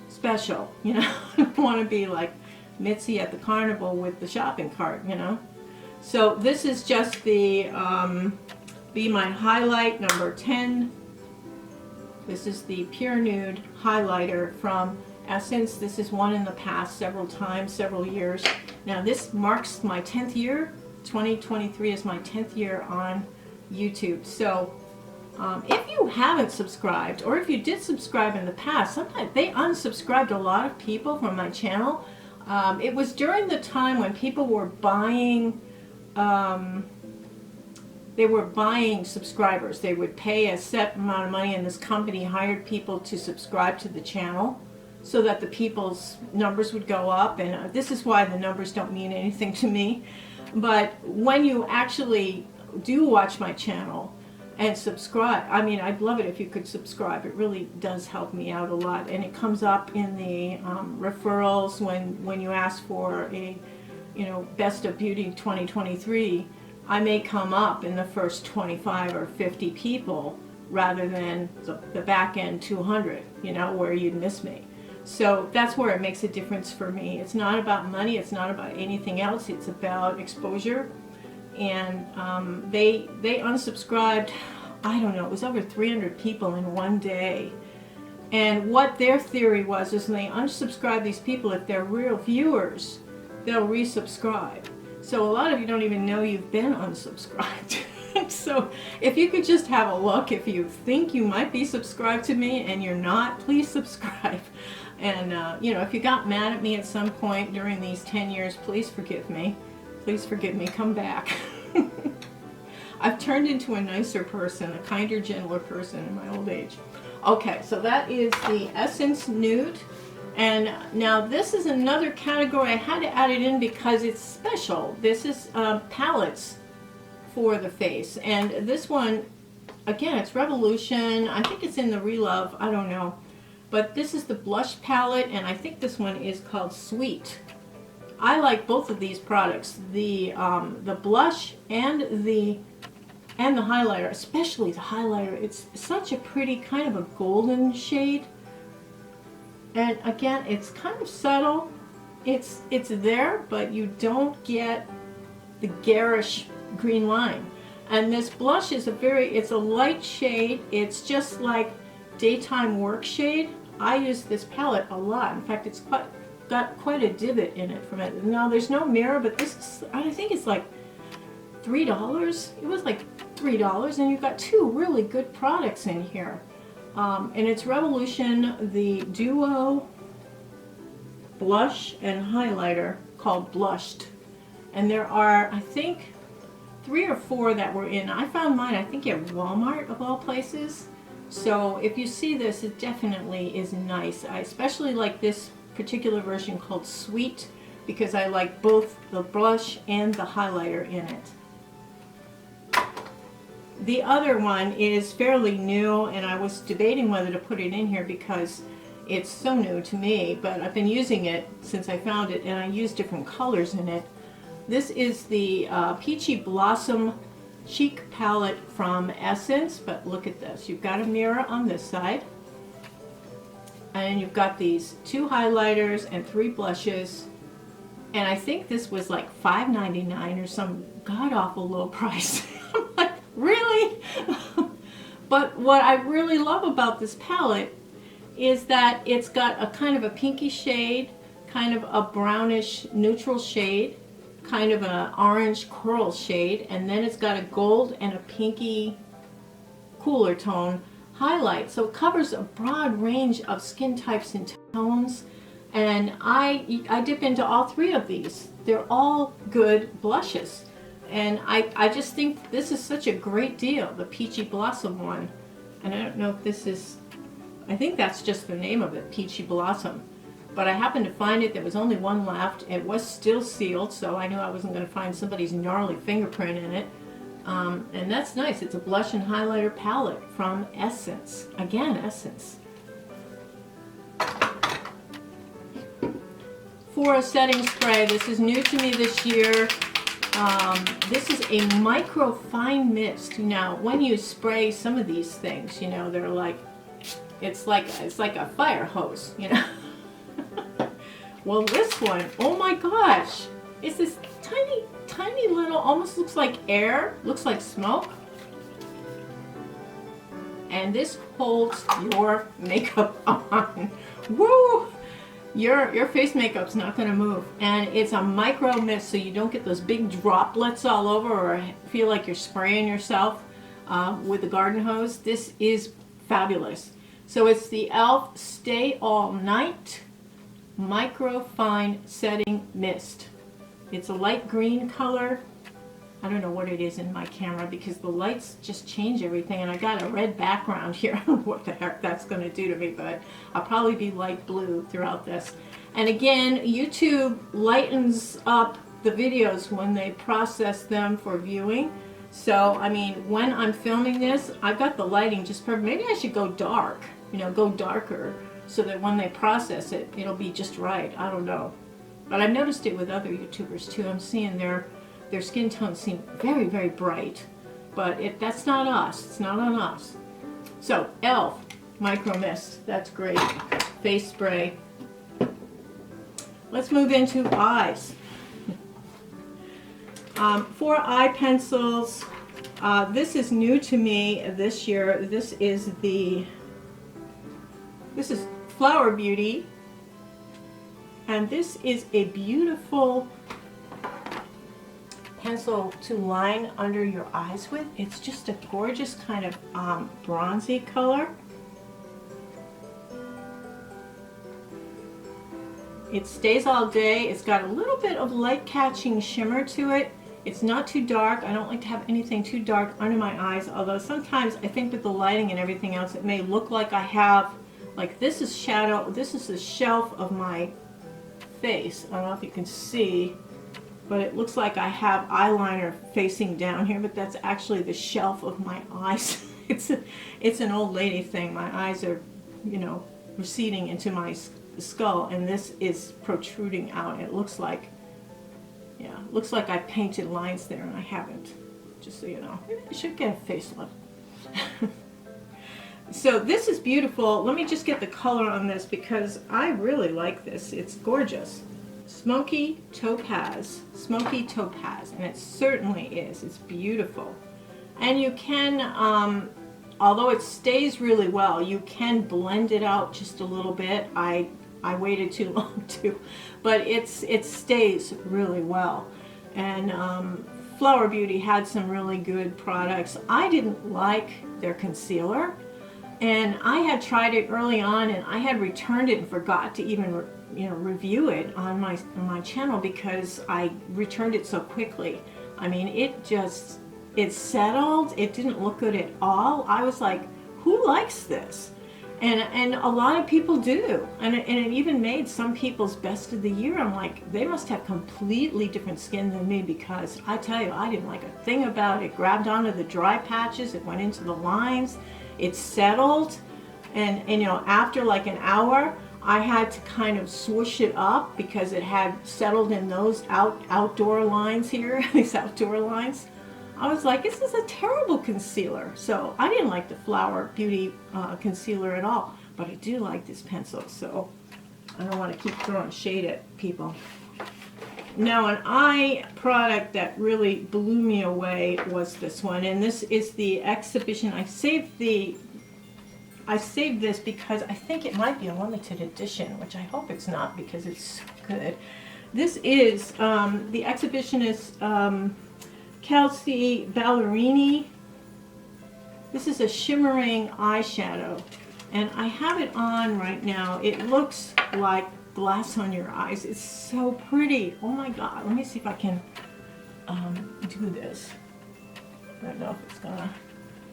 special, you know. I don't want to be like Mitzi at the carnival with the shopping cart, you know. So this is just the Be My Highlight number 10. This is the Pure Nude highlighter from Essence. This is one in the past several times, several years. Now this marks my 10th year. 2023 is my 10th year on YouTube. So if you haven't subscribed, or if you did subscribe in the past, sometimes they unsubscribed a lot of people from my channel. It was during the time when people were buying subscribers. They would pay a set amount of money, and this company hired people to subscribe to the channel so that the people's numbers would go up. And this is why the numbers don't mean anything to me. But when you actually do watch my channel and subscribe. I mean, I'd love it if you could subscribe. It really does help me out a lot, and it comes up in the referrals when you ask for a, you know, Best of Beauty 2023. I may come up in the first 25 or 50 people rather than the back end 200, you know, where you'd miss me. So that's where it makes a difference for me. It's not about money. It's not about anything else. It's about exposure. And they unsubscribed, I don't know, it was over 300 people in one day. And what their theory was is when they unsubscribe these people, if they're real viewers, they'll resubscribe. So a lot of you don't even know you've been unsubscribed. So if you could just have a look, if you think you might be subscribed to me and you're not, please subscribe. And you know, if you got mad at me at some point during these 10 years, please forgive me. Please forgive me, come back. I've turned into a nicer person, a kinder, gentler person in my old age. Okay, so that is the Essence Nude. And now this is another category. I had to add it in because it's special. This is palettes for the face. And this one, again, it's Revolution. I think it's in the Relove, I don't know. But this is the blush palette, and I think this one is called Sweet. I like both of these products, the blush and the highlighter, especially the highlighter. It's such a pretty kind of a golden shade, and again, it's kind of subtle. It's there, but you don't get the garish green line. And this blush is it's a light shade. It's just like daytime work shade. I use this palette a lot. In fact, it's got quite a divot in it from it. Now there's no mirror, but this is, I think it's like $3. It was like $3, and you've got two really good products in here. And it's Revolution, the Duo blush and highlighter called Blushed. And there are, I think, 3 or 4 that were in. I found mine, I think, at Walmart of all places. So if you see this, it definitely is nice. I especially like this particular version called Sweet because I like both the blush and the highlighter in it. The other one is fairly new, and I was debating whether to put it in here because it's so new to me, but I've been using it since I found it, and I use different colors in it. This is the Peachy Blossom Cheek Palette from Essence, but look at this. You've got a mirror on this side, and you've got these 2 highlighters and 3 blushes, and I think this was like $5.99 or some god-awful low price. I'm like, really? But what I really love about this palette is that it's got a kind of a pinky shade, kind of a brownish neutral shade, kind of an orange coral shade, and then it's got a gold and a pinky cooler tone highlight. So it covers a broad range of skin types and tones, and I dip into all 3 of these. They're all good blushes, and I just think this is such a great deal, the Peachy Blossom one. And I don't know if this is, I think that's just the name of it, Peachy Blossom. But I happened to find it. There was only one left. It was still sealed, so I knew I wasn't going to find somebody's gnarly fingerprint in it. And that's nice. It's a blush and highlighter palette from Essence. Again, Essence. For a setting spray, this is new to me this year. This is a micro fine mist. Now, when you spray some of these things, you know, they're like, it's like a fire hose, you know. Well, this one, oh my gosh, it's this tiny, tiny little, almost looks like air, looks like smoke. And this holds your makeup on. Woo! Your face makeup's not going to move. And it's a micro mist, so you don't get those big droplets all over or feel like you're spraying yourself with the garden hose. This is fabulous. So it's the e.l.f. Stay All Night Micro Fine Setting Mist. It's a light green color. I don't know what it is in my camera because the lights just change everything, and I got a red background here. I don't know what the heck that's going to do to me, but I'll probably be light blue throughout this. And again, YouTube lightens up the videos when they process them for viewing. So, I mean, when I'm filming this, I've got the lighting just perfect. Maybe I should go dark, you know, go darker so that when they process it, it'll be just right. I don't know. But I've noticed it with other YouTubers too. I'm seeing their skin tones seem very, very bright. But that's not us. It's not on us. So, e.l.f. Micro Mist. That's great. Face spray. Let's move into eyes. For eye pencils, this is new to me this year. This is Flower Beauty, and this is a beautiful pencil to line under your eyes with. It's just a gorgeous kind of bronzy color. It stays all day. It's got a little bit of light catching shimmer to it. It's not too dark. I don't like to have anything too dark under my eyes, although sometimes I think with the lighting and everything else it may look like I have, like this is shadow, this is the shelf of my face. I don't know if you can see, but it looks like I have eyeliner facing down here, but that's actually the shelf of my eyes. It's an old lady thing. My eyes are, you know, receding into my skull, and this is protruding out. It looks like, yeah, it looks like I painted lines there and I haven't, just so you know. Maybe I should get a facelift. So this is beautiful. Let me just get the color on this because I really like this. It's gorgeous. Smoky Topaz, and it certainly is. It's beautiful. And you can, although it stays really well, you can blend it out just a little bit. I waited too long too, but it stays really well. And Flower Beauty had some really good products. I didn't like their concealer, and I had tried it early on, and I had returned it and forgot to even review it on my channel because I returned it so quickly. I mean, it settled. It didn't look good at all. I was like, who likes this? And a lot of people do, and it even made some people's best of the year. I'm like, they must have completely different skin than me, because I tell you, I didn't like a thing about it. It grabbed onto the dry patches, it went into the lines, it settled, and you know, after like an hour, I had to kind of swoosh it up because it had settled in those outdoor lines here, these outdoor lines. I was like, this is a terrible concealer. So I didn't like the Flower Beauty concealer at all, but I do like this pencil, so I don't want to keep throwing shade at people. Now, an eye product that really blew me away was this one, and this is the Exhibition. I saved this because I think it might be a limited edition, which I hope it's not because it's so good. This is the Exhibitionist Kelsey Ballerini. This is a shimmering eyeshadow, and I have it on right now. It looks like glass on your eyes. It's so pretty. Oh my god. Let me see if I can do this. I don't know if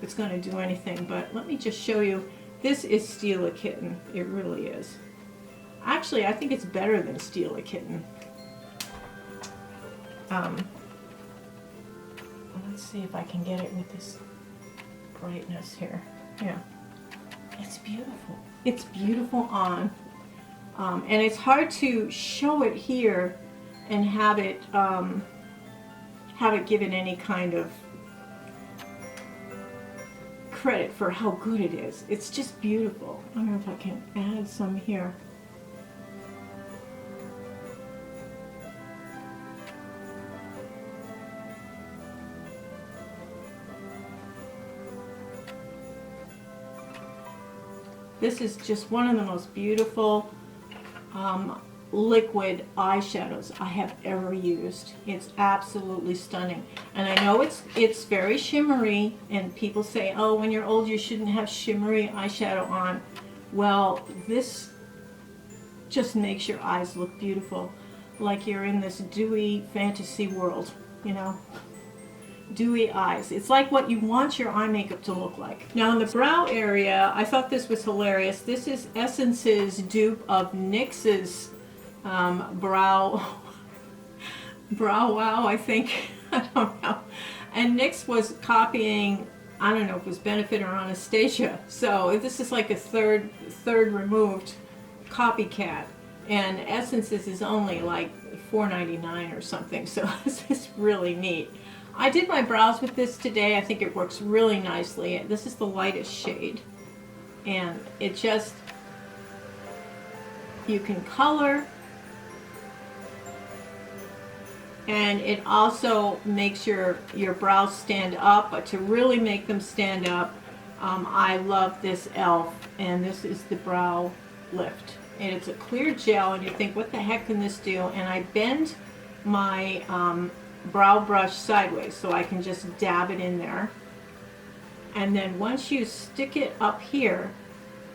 it's gonna do anything, but let me just show you. This is Steal a Kitten. It really is. Actually, I think it's better than Steal a Kitten. Let's see if I can get it with this brightness here. Yeah, it's beautiful. It's beautiful on, and it's hard to show it here and have it give it any kind of credit for how good it is. It's just beautiful. I don't know if I can add some here. This is just one of the most beautiful liquid eyeshadows I have ever used. It's absolutely stunning. And I know it's very shimmery, and people say, oh, when you're old you shouldn't have shimmery eyeshadow on. Well, this just makes your eyes look beautiful, like you're in this dewy fantasy world, you know. Dewy eyes. It's like what you want your eye makeup to look like. Now in the brow area, I thought this was hilarious. This is Essence's dupe of NYX's brow wow, I think. I don't know. And NYX was copying, I don't know if it was Benefit or Anastasia. So this is like a third removed copycat. And Essence's is only like $4.99 or something. So this is really neat. I did my brows with this today. I think it works really nicely. This is the lightest shade. And it just, you can color. And it also makes your brows stand up, but to really make them stand up, I love this e.l.f. and this is the brow lift. And it's a clear gel, and you think, what the heck can this do? And I bend my brow brush sideways so I can just dab it in there. And then once you stick it up here,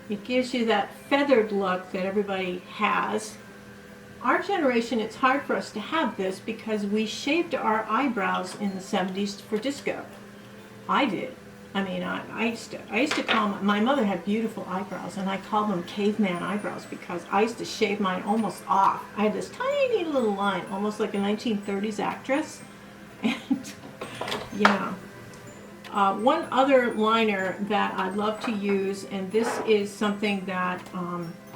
it gives you that feathered look that everybody has. Our generation, it's hard for us to have this because we shaved our eyebrows in the 70s for disco. I did. I mean, I used to call my mother had beautiful eyebrows, and I called them caveman eyebrows because I used to shave mine almost off. I had this tiny little line, almost like a 1930s actress. And yeah. One other liner that I love to use, and this is something that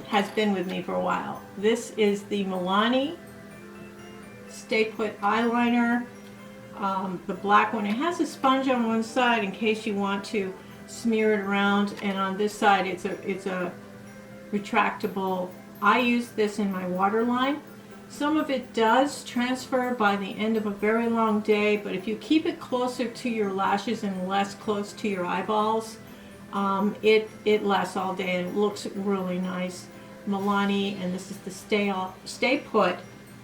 has been with me for a while. This is the Milani Stay Put eyeliner, the black one. It has a sponge on one side in case you want to smear it around, and on this side it's a retractable. I use this in my waterline. Some of it does transfer by the end of a very long day, but if you keep it closer to your lashes and less close to your eyeballs, it lasts all day and it looks really nice. Milani, and this is the Stay Put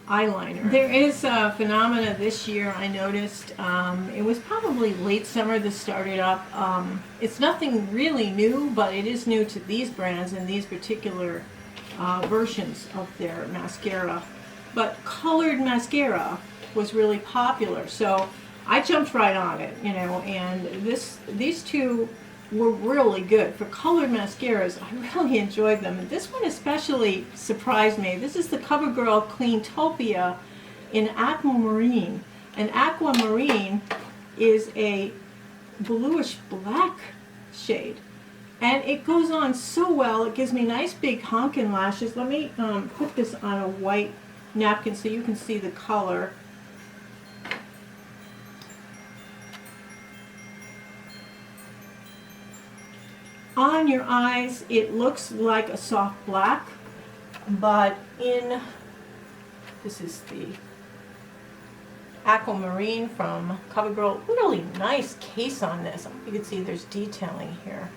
eyeliner. There is a phenomena this year I noticed. It was probably late summer this started up. It's nothing really new, but it is new to these brands and these particular versions of their mascara. But colored mascara was really popular, so I jumped right on it, you know, and these two were really good. For colored mascaras, I really enjoyed them, and this one especially surprised me. This is the CoverGirl Cleantopia in Aquamarine, and Aquamarine is a bluish black shade, and it goes on so well. It gives me nice big honkin' lashes. Let me put this on a white napkin so you can see the color. On your eyes it looks like a soft black, but this is the Aquamarine from CoverGirl. Really nice case on this. You can see there's detailing here.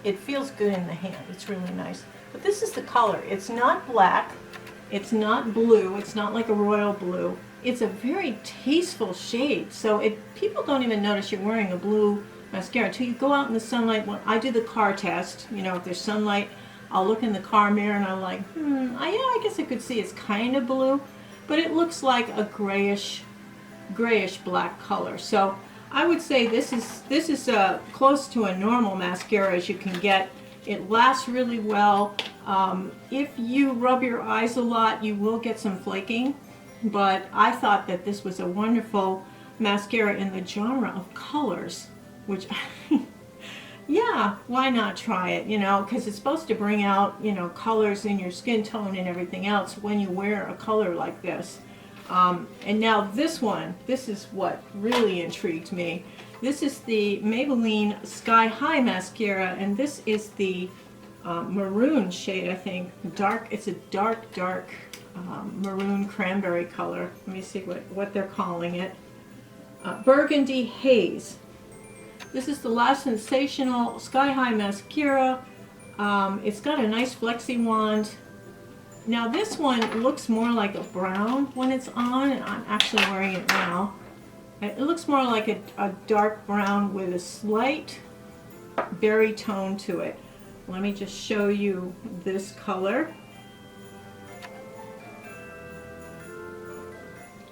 It feels good in the hand. It's really nice. But this is the color. It's not black. It's not blue. It's not like a royal blue. It's a very tasteful shade. So people don't even notice you're wearing a blue mascara until you go out in the sunlight. When I do the car test, you know, if there's sunlight, I'll look in the car mirror and I'm like, yeah, I guess I could see it's kind of blue, but it looks like a grayish black color. So I would say this is close to a normal mascara as you can get. It lasts really well. If you rub your eyes a lot, you will get some flaking, but I thought that this was a wonderful mascara in the genre of colors, which, yeah, why not try it, you know, because it's supposed to bring out, you know, colors in your skin tone and everything else when you wear a color like this. And now this one, this is what really intrigued me. This is the Maybelline Sky High Mascara, and this is the maroon shade, I think. It's a dark maroon cranberry color. Let me see what they're calling it. Burgundy Haze. This is the last sensational Sky High Mascara. It's got a nice flexi wand. Now this one looks more like a brown when it's on, and I'm actually wearing it now. It looks more like a dark brown with a slight berry tone to it. Let me just show you this color.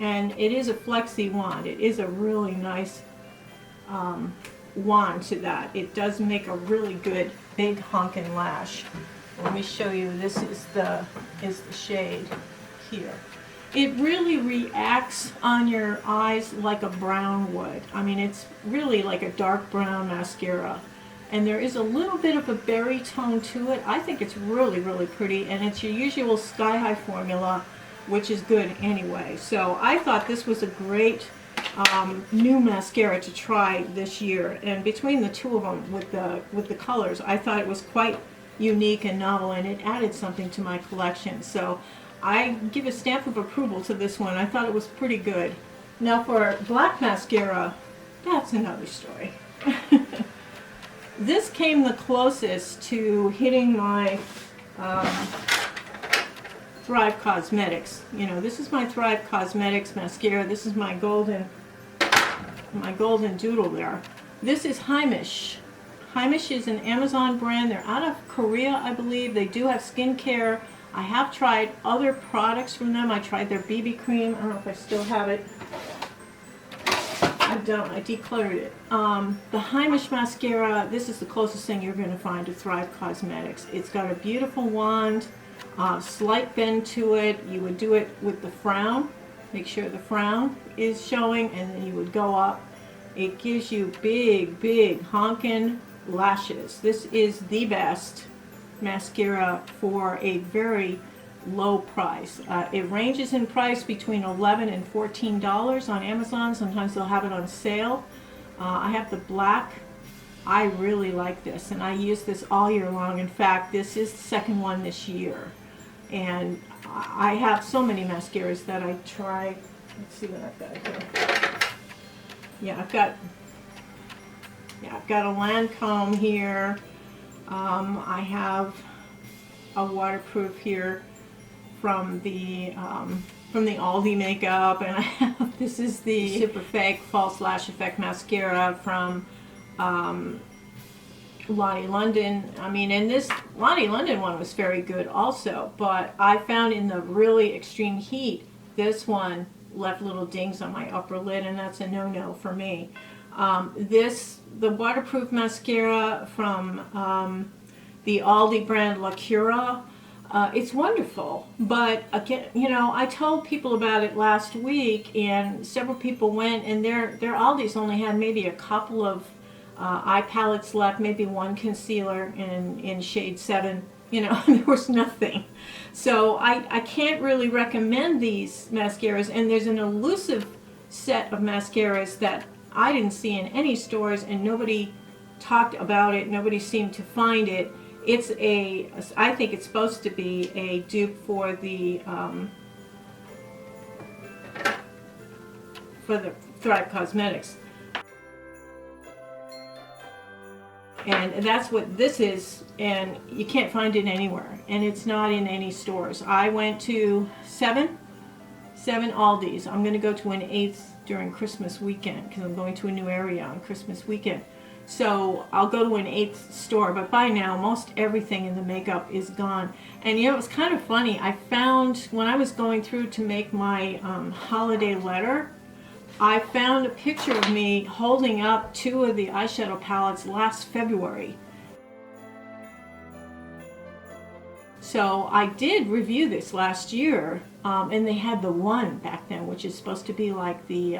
And it is a flexi wand. It is a really nice wand to that. It does make a really good big honkin' lash. Let me show you. This is the shade here. it really reacts on your eyes like a brown would. I mean, it's really like a dark brown mascara. And there is a little bit of a berry tone to it. I think it's really, really pretty, and it's your usual Sky High formula, which is good anyway. So I thought this was a great new mascara to try this year. And between the two of them with the colors, I thought it was quite unique and novel, and it added something to my collection. So I give a stamp of approval to this one. I thought it was pretty good. Now for black mascara, that's another story. This came the closest to hitting my Thrive Cosmetics. You know, this is my Thrive Cosmetics mascara. This is my golden doodle there. This is Heimish. Heimish is an Amazon brand. They're out of Korea, I believe. They do have skincare. I have tried other products from them. I tried their BB cream. I don't know if I still have it. I don't. I decluttered it. The Heimish mascara, this is the closest thing you're going to find to Thrive Cosmetics. It's got a beautiful wand, slight bend to it. You would do it with the frown. Make sure the frown is showing, and then you would go up. It gives you big, big honkin' lashes. This is the best mascara for a very low price. It ranges in price between $11 and $14 on Amazon. Sometimes they'll have it on sale. I have the black. I really like this, and I use this all year long. In fact, this is the second one this year. And I have so many mascaras that I try. Let's see what I've got here. Yeah, I've got a Lancome here. I have a waterproof here from the Aldi makeup, and I have, this is the Super Fake False Lash Effect mascara from Lottie London. I mean, and this Lottie London one was very good also, but I found in the really extreme heat, this one left little dings on my upper lid, and that's a no-no for me. The waterproof mascara from the Aldi brand La Cura, it's wonderful, but again, you know, I told people about it last week, and several people went, and their Aldi's only had maybe a couple of eye palettes left, maybe one concealer in shade 7. You know, there was nothing. So I can't really recommend these mascaras, and there's an elusive set of mascaras that I didn't see in any stores, and nobody talked about it. Nobody seemed to find it. It's I think it's supposed to be a dupe for the Thrive Cosmetics. And that's what this is, and you can't find it anywhere, and it's not in any stores. I went to seven Aldis. I'm going to go to an 8th during Christmas weekend because I'm going to a new area on Christmas weekend. So I'll go to an 8th store, but by now most everything in the makeup is gone. And you know, it was kind of funny. I found, when I was going through to make my holiday letter, I found a picture of me holding up 2 of the eyeshadow palettes last February. So I did review this last year, and they had the one back then, which is supposed to be like the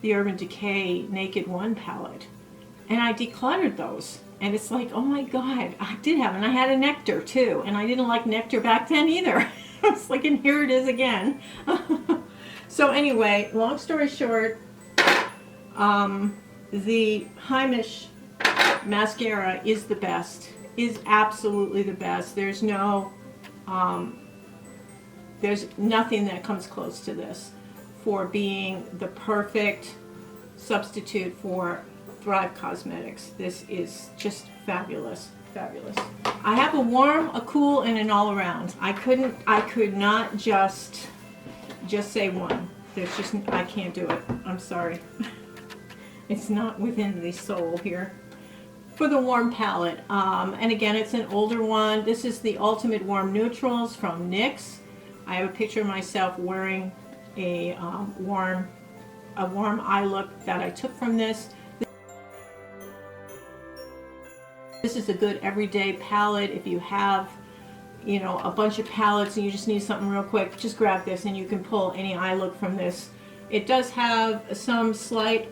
Urban Decay Naked One palette. And I decluttered those. And it's like, oh my God, I did have, and I had a Nectar too, and I didn't like Nectar back then either. It's like, and here it is again. So anyway, long story short, the Heimish mascara is the best, is absolutely the best. There's no, there's nothing that comes close to this for being the perfect substitute for Thrive Cosmetics. This is just fabulous, fabulous. I have a warm, a cool, and an all-around. I could not just say one. There's just, I can't do it. I'm sorry. It's not within the soul here. For the warm palette, and again, it's an older one. This is the Ultimate Warm Neutrals from NYX. I have a picture of myself wearing a warm eye look that I took from this. This is a good everyday palette if you have, you know, a bunch of palettes and you just need something real quick, just grab this and you can pull any eye look from this. It does have some slight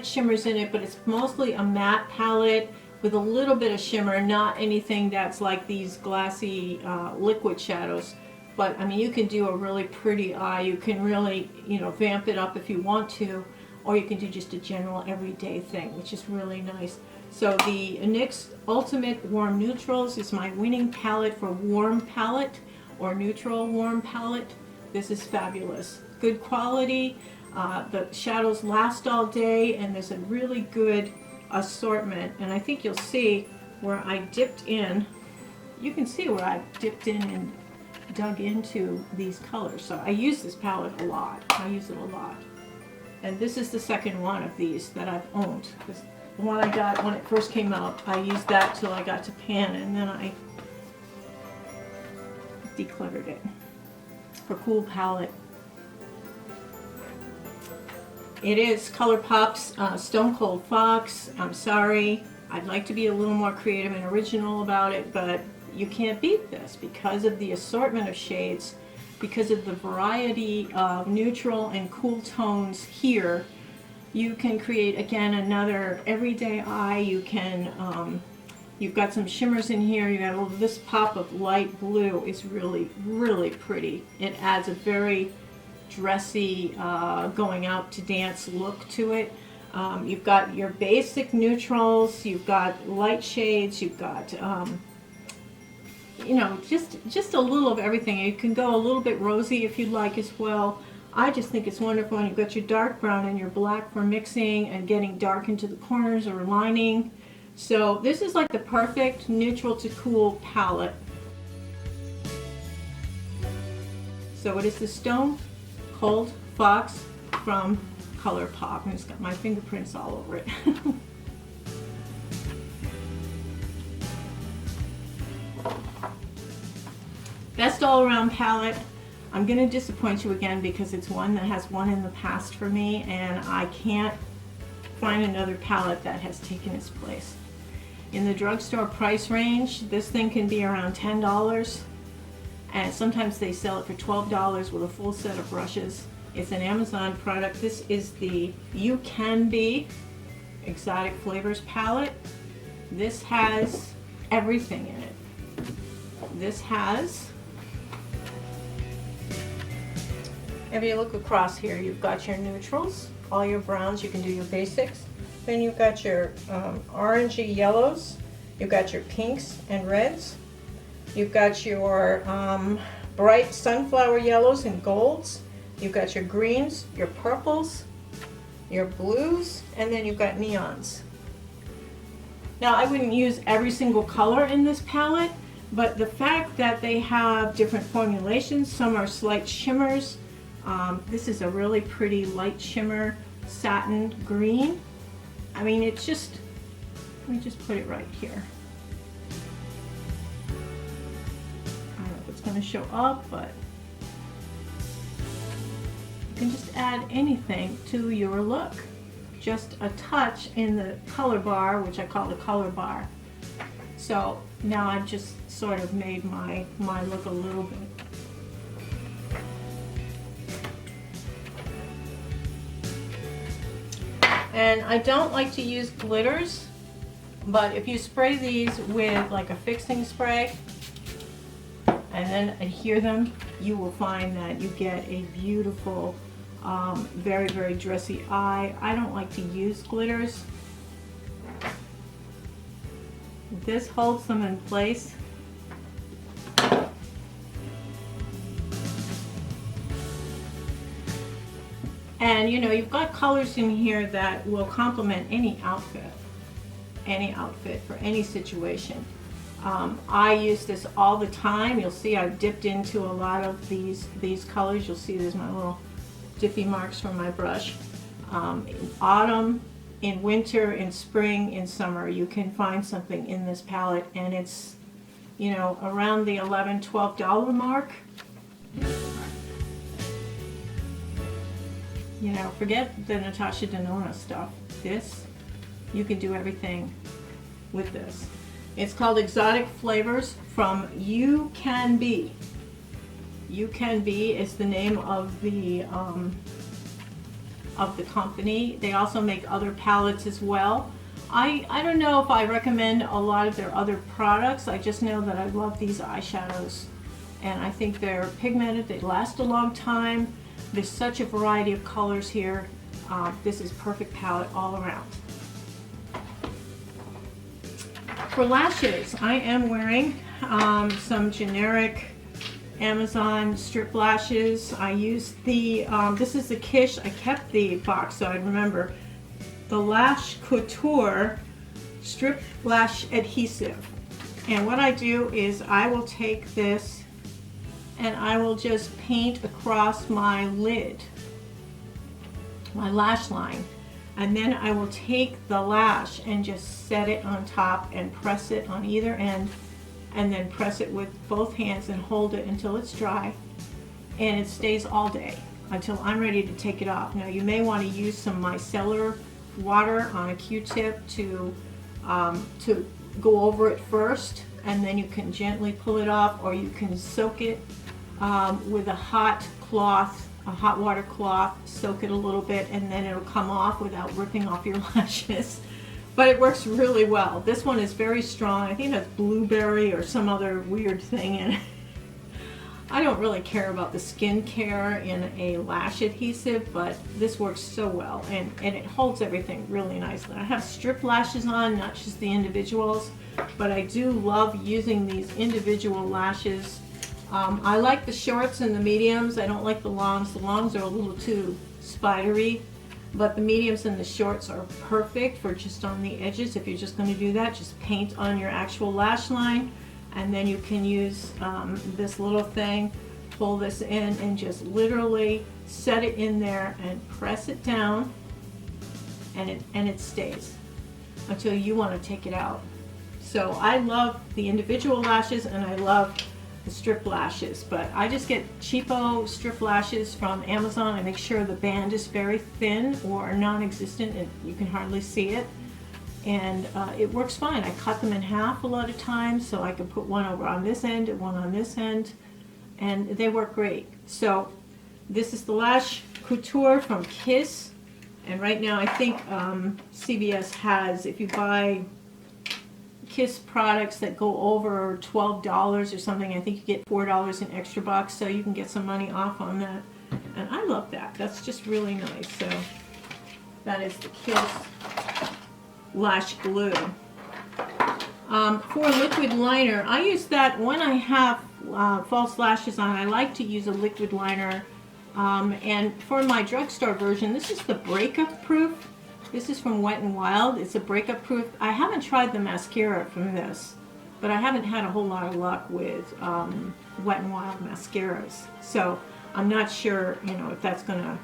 shimmers in it, but it's mostly a matte palette with a little bit of shimmer, not anything that's like these glassy liquid shadows. But I mean, you can do a really pretty eye. You can really, you know, vamp it up if you want to, or you can do just a general everyday thing, which is really nice. So the NYX Ultimate Warm Neutrals is my winning palette for warm palette or neutral warm palette. This is fabulous. Good quality. The shadows last all day, and there's a really good assortment. And I think you'll see where I dipped in. You can see where I dipped in and dug into these colors. So I use this palette a lot. I use it a lot. And this is the second one of these that I've owned. The one I got when it first came out, I used that till I got to pan, and then I decluttered it for Cool Palette. It is ColourPop's Stone Cold Fox. I'm sorry, I'd like to be a little more creative and original about it, but you can't beat this because of the assortment of shades, because of the variety of neutral and cool tones here. You can create, again, another everyday eye. You can, you've got some shimmers in here. You got a little, this pop of light blue is really, really pretty. It adds a very dressy, going out to dance look to it. You've got your basic neutrals. You've got light shades. You've got, you know, just a little of everything. You can go a little bit rosy if you'd like as well. I just think it's wonderful. And you've got your dark brown and your black for mixing and getting dark into the corners or lining. So this is like the perfect neutral to cool palette. So it is the Stone Cold Fox from ColourPop, and it's got my fingerprints all over it. Best all around palette. I'm going to disappoint you again because it's one that has won in the past for me, and I can't find another palette that has taken its place. In the drugstore price range, this thing can be around $10, and sometimes they sell it for $12 with a full set of brushes. It's an Amazon product. This is the You Can Be Exotic Flavors palette. This has everything in it. This has, if you look across here, you've got your neutrals, all your browns, you can do your basics. Then you've got your orangey yellows, you've got your pinks and reds, you've got your bright sunflower yellows and golds, you've got your greens, your purples, your blues, and then you've got neons. Now, I wouldn't use every single color in this palette, but the fact that they have different formulations, some are slight shimmers. This is a really pretty light shimmer satin green. I mean, it's just, let me just put it right here. I don't know if it's going to show up, but you can just add anything to your look. Just a touch in the color bar, which I call the color bar. So now I've just sort of made my look a little bit. And I don't like to use glitters, but if you spray these with like a fixing spray and then adhere them, you will find that you get a beautiful, very, very dressy eye. I don't like to use glitters. This holds them in place. And you know, you've got colors in here that will complement any outfit for any situation. I use this all the time. You'll see I've dipped into a lot of these colors. You'll see there's my little dippy marks from my brush. In autumn, in winter, in spring, in summer, you can find something in this palette, and it's, you know, around the $11, $12 mark. You know, forget the Natasha Denona stuff. This, you can do everything with this. It's called Exotic Flavors from You Can Be. You Can Be is the name of the company. They also make other palettes as well. I don't know if I recommend a lot of their other products. I just know that I love these eyeshadows, and I think they're pigmented. They last a long time. There's such a variety of colors here. This is perfect palette all around. For lashes, I am wearing some generic Amazon strip lashes. I used the, this is the Kish. I kept the box so I remember. The Lash Couture Strip Lash Adhesive. And what I do is I will take this and I will just paint across my lid, my lash line. And then I will take the lash and just set it on top and press it on either end, and then press it with both hands and hold it until it's dry. And it stays all day until I'm ready to take it off. Now you may want to use some micellar water on a Q-tip to go over it first, and then you can gently pull it off, or you can soak it with a hot cloth, a hot water cloth, soak it a little bit, and then it'll come off without ripping off your lashes. But it works really well. This one is very strong. I think that's blueberry or some other weird thing in it. I don't really care about the skincare in a lash adhesive, but this works so well, and it holds everything really nicely. I have strip lashes on, not just the individuals, but I do love using these individual lashes. I like the shorts and the mediums. I don't like the longs. The longs are a little too spidery, but the mediums and the shorts are perfect for just on the edges. If you're just going to do that, just paint on your actual lash line. And then you can use this little thing, pull this in, and just literally set it in there and press it down, and it stays until you want to take it out. So I love the individual lashes and I love the strip lashes, but I just get cheapo strip lashes from Amazon. I make sure the band is very thin or non-existent and you can hardly see it. And it works fine. I cut them in half a lot of times so I can put one over on this end and one on this end, and they work great. So this is the Lash Couture from Kiss, and right now I think CVS has, if you buy Kiss products that go over $12 or something, I think you get $4 in extra bucks, so you can get some money off on that. And I love that. That's just really nice. So that is the Kiss Lash Glue. For liquid liner, I use that when I have false lashes on. I like to use a liquid liner. And for my drugstore version, this is the breakup proof. This is from Wet n Wild. It's a breakup proof. I haven't tried the mascara from this, but I haven't had a whole lot of luck with Wet n Wild mascaras. So I'm not sure, you know, if that's gonna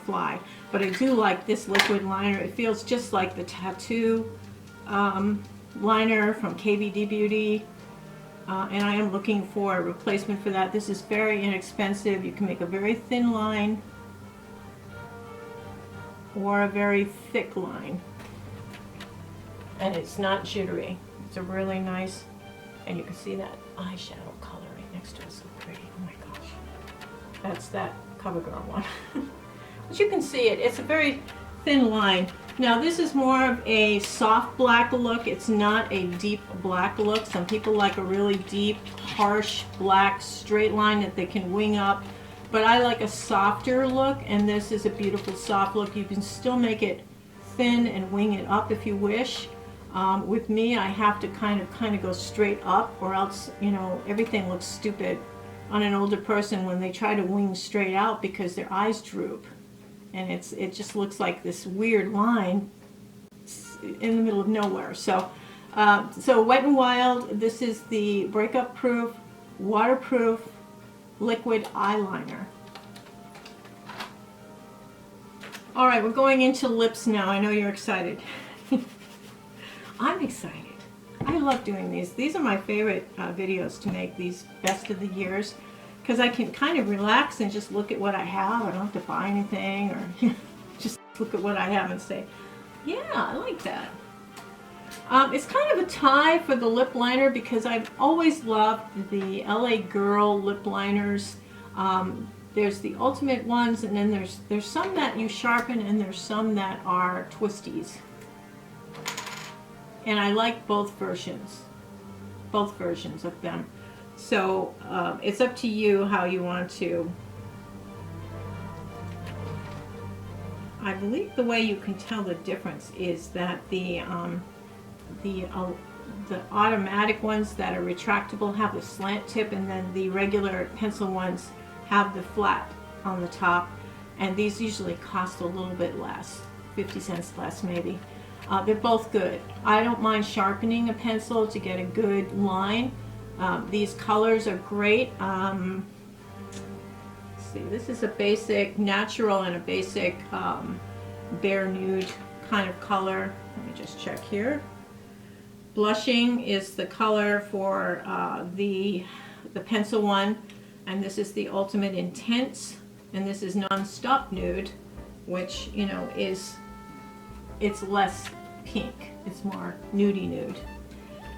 fly. But I do like this liquid liner. It feels just like the tattoo liner from KVD Beauty. And I am looking for a replacement for that. This is very inexpensive. You can make a very thin line or a very thick line. And it's not jittery. It's a really nice, and you can see that eyeshadow color right next to it. So pretty. Oh my gosh. That's that CoverGirl one. But you can see it. It's a very thin line. Now this is more of a soft black look. It's not a deep black look. Some people like a really deep, harsh black straight line that they can wing up. But I like a softer look, and this is a beautiful soft look. You can still make it thin and wing it up if you wish. With me, I have to kind of go straight up, or else, you know, everything looks stupid on an older person when they try to wing straight out because their eyes droop. And it just looks like this weird line in the middle of nowhere. So, so Wet n Wild, this is the breakup proof, waterproof liquid eyeliner. All right, we're going into lips now. I know you're excited. I'm excited. I love doing these. These are my favorite videos to make, these best of the years, because I can kind of relax and just look at what I have. I don't have to buy anything, or just look at what I have and say, yeah, I like that. It's kind of a tie for the lip liner because I've always loved the LA Girl lip liners. There's the ultimate ones, and then there's some that you sharpen, and there's some that are twisties. And I like both versions of them. So it's up to you how you want to. I believe the way you can tell the difference is that the automatic ones that are retractable have a slant tip, and then the regular pencil ones have the flat on the top, and these usually cost a little bit less, 50 cents less maybe. They're both good. I don't mind sharpening a pencil to get a good line. These colors are great. Let's see, this is a basic natural and a basic bare nude kind of color. Let me just check here. Blushing is the color for the pencil one, and this is the Ultimate Intense, and this is Non-Stop Nude, which, you know, it's less pink, it's more nudie nude.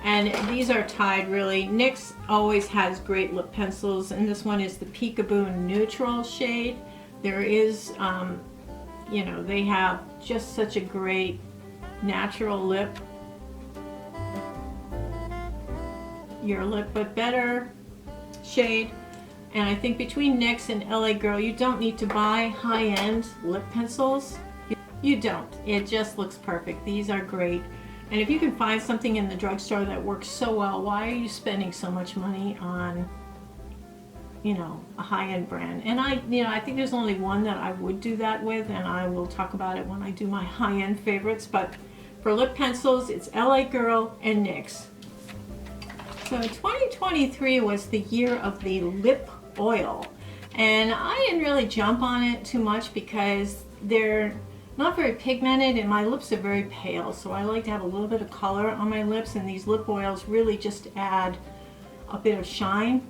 And these are tied really. NYX always has great lip pencils, and this one is the Peekaboo Neutral shade. There is, you know, they have just such a great natural lip. Your lip but better shade. And I think between NYX and LA Girl, you don't need to buy high-end lip pencils. You don't. It just looks perfect. These are great. And if you can find something in the drugstore that works so well, why are you spending so much money on, you know, a high-end brand? And I think there's only one that I would do that with, and I will talk about it when I do my high-end favorites. But for lip pencils, it's LA Girl and NYX. So 2023 was the year of the lip oil, and I didn't really jump on it too much because they're not very pigmented and my lips are very pale, so I like to have a little bit of color on my lips, and these lip oils really just add a bit of shine.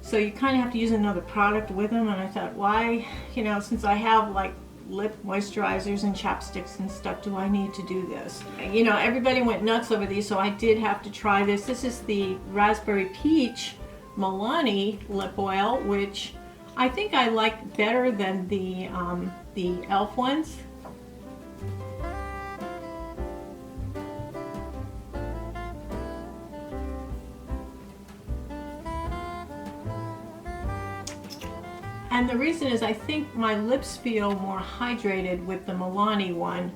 So you kind of have to use another product with them, and I thought, why, you know, since I have like lip moisturizers and chapsticks and stuff, do I need to do this? You know, everybody went nuts over these, so I did have to try this. This is the Raspberry Peach Milani lip oil, which I think I like better than the e.l.f. ones. And the reason is I think my lips feel more hydrated with the Milani one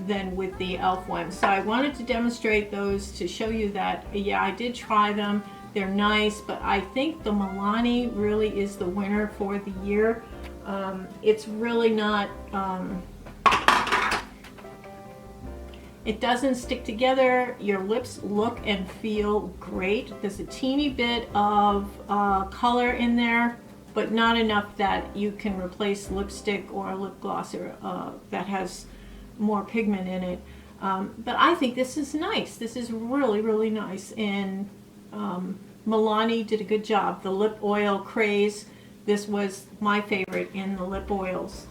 than with the e.l.f. one. So I wanted to demonstrate those to show you that, yeah, I did try them. They're nice, but I think the Milani really is the winner for the year. It's really not, it doesn't stick together. Your lips look and feel great. There's a teeny bit of color in there, but not enough that you can replace lipstick or a lip gloss that has more pigment in it. But I think this is nice. This is really, really nice. And Milani did a good job. The lip oil craze, this was my favorite in the lip oils.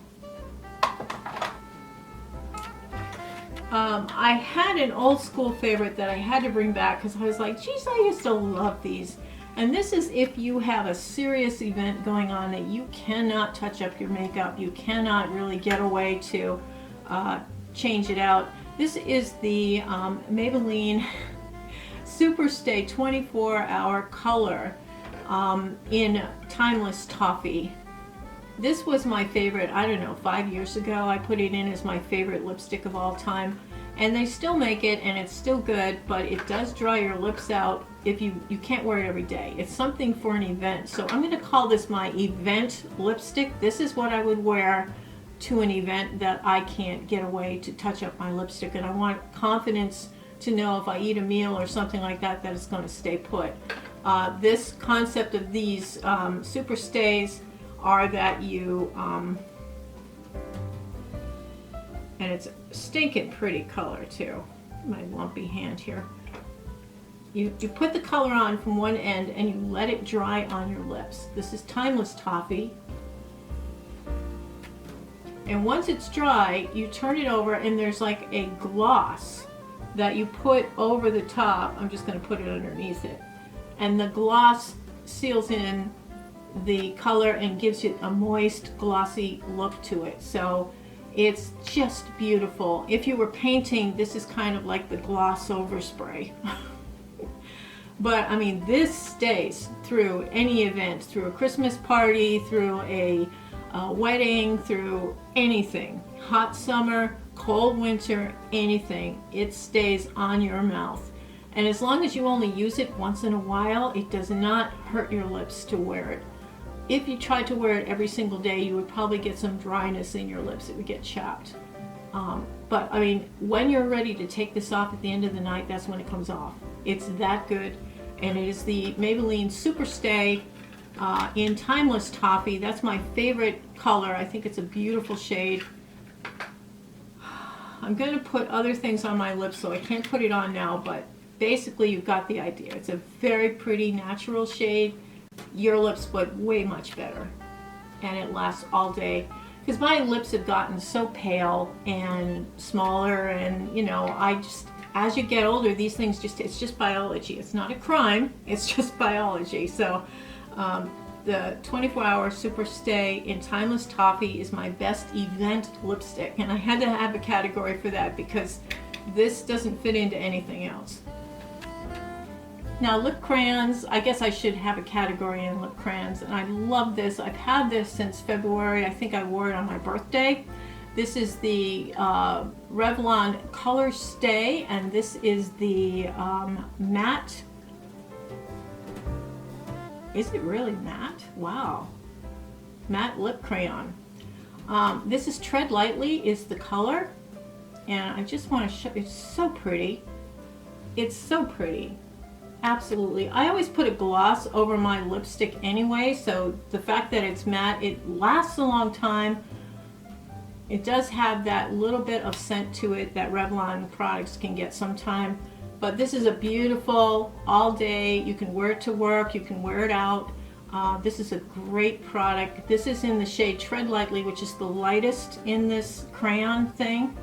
I had an old school favorite that I had to bring back because I was like, geez, I used to love these. And this is if you have a serious event going on that you cannot touch up your makeup, you cannot really get away to change it out. This is the Maybelline Superstay 24-Hour Color in Timeless Toffee. This was my favorite, I don't know, 5 years ago. I put it in as my favorite lipstick of all time. And they still make it, and it's still good, but it does dry your lips out if you can't wear it every day. It's something for an event. So I'm going to call this my event lipstick. This is what I would wear to an event that I can't get away to touch up my lipstick, and I want confidence to know if I eat a meal or something like that, that it's going to stay put. This concept of these super stays are that you, and it's a stinking pretty color too, my lumpy hand here. You put the color on from one end and you let it dry on your lips. This is Timeless Toffee. And once it's dry, you turn it over and there's like a gloss that you put over the top. I'm just going to put it underneath it. And the gloss seals in the color and gives it a moist, glossy look to it. So it's just beautiful. If you were painting, this is kind of like the gloss overspray. But I mean, this stays through any event, through a Christmas party, through a wedding, through anything. Hot summer, cold winter, anything. It stays on your mouth. And as long as you only use it once in a while, it does not hurt your lips to wear it. If you tried to wear it every single day, you would probably get some dryness in your lips. It would get chapped. But I mean, when you're ready to take this off at the end of the night, that's when it comes off. It's that good. And it is the Maybelline Super Stay in Timeless Toffee. That's my favorite color. I think it's a beautiful shade. I'm going to put other things on my lips, so I can't put it on now, but basically you've got the idea. It's a very pretty natural shade. Your lips, but way much better. And it lasts all day. Because my lips have gotten so pale and smaller, and you know, as you get older, these things it's just biology. It's not a crime, it's just biology. So the 24-hour Super Stay in Timeless Toffee is my best event lipstick. And I had to have a category for that because this doesn't fit into anything else. Now lip crayons, I guess I should have a category in lip crayons, and I love this. I've had this since February. I think I wore it on my birthday. This is the Revlon Color Stay, and this is the matte. Is it really matte? Wow. Matte lip crayon. This is Tread Lightly is the color, and I just want to show, it's so pretty. It's so pretty. Absolutely. I always put a gloss over my lipstick anyway, so the fact that it's matte, it lasts a long time. It does have that little bit of scent to it that Revlon products can get sometime, but this is a beautiful all day. You can wear it to work, you can wear it out. This is a great product. This is in the shade Tread Lightly, which is the lightest in this crayon thing.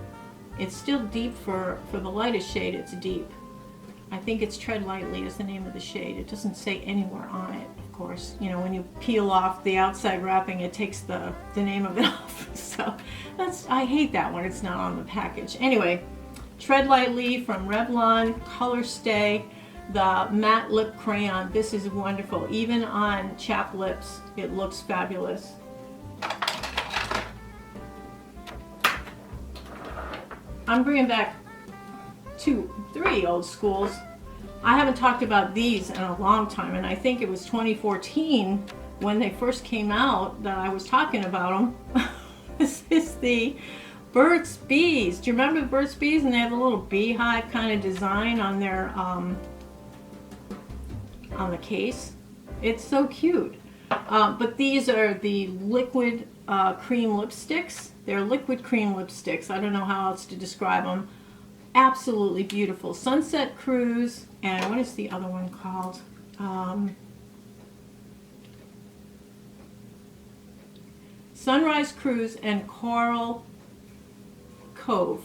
It's still deep for the lightest shade, it's deep. I think it's Tread Lightly is the name of the shade. It doesn't say anywhere on it, of course. You know, when you peel off the outside wrapping, it takes the name of it off. So I hate that when it's not on the package. Anyway, Tread Lightly from Revlon Color Stay, the matte lip crayon. This is wonderful. Even on chapped lips, it looks fabulous. I'm bringing back 3 old schools. I haven't talked about these in a long time, and I think it was 2014 when they first came out that I was talking about them. This is the Burt's Bees. Do you remember the Burt's Bees? And they have a little beehive kind of design on their on the case. It's so cute. But these are the liquid cream lipsticks. They're liquid cream lipsticks. I don't know how else to describe them. Absolutely beautiful. Sunset Cruise, and what is the other one called? Sunrise Cruise and Coral Cove.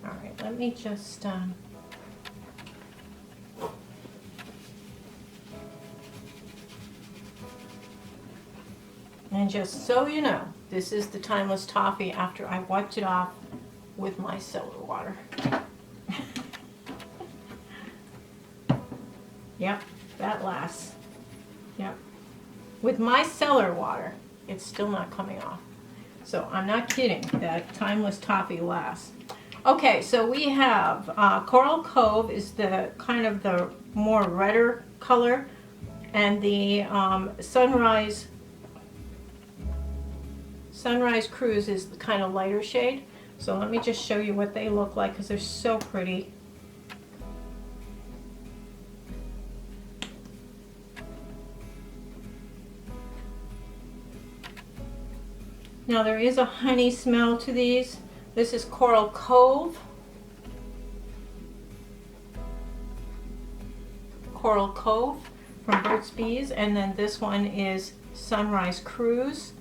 All right, let me just and just so you know, this is the Timeless Toffee after I wiped it off with my cellar water. Yep, that lasts. Yep. With my cellar water, it's still not coming off. So I'm not kidding, that Timeless Toffee lasts. Okay, so we have Coral Cove is the kind of the more redder color, and the Sunrise Cruise is the kind of lighter shade. So let me just show you what they look like because they're so pretty. Now there is a honey smell to these. This is Coral Cove. Coral Cove from Burt's Bees, and then this one is Sunrise Cruise.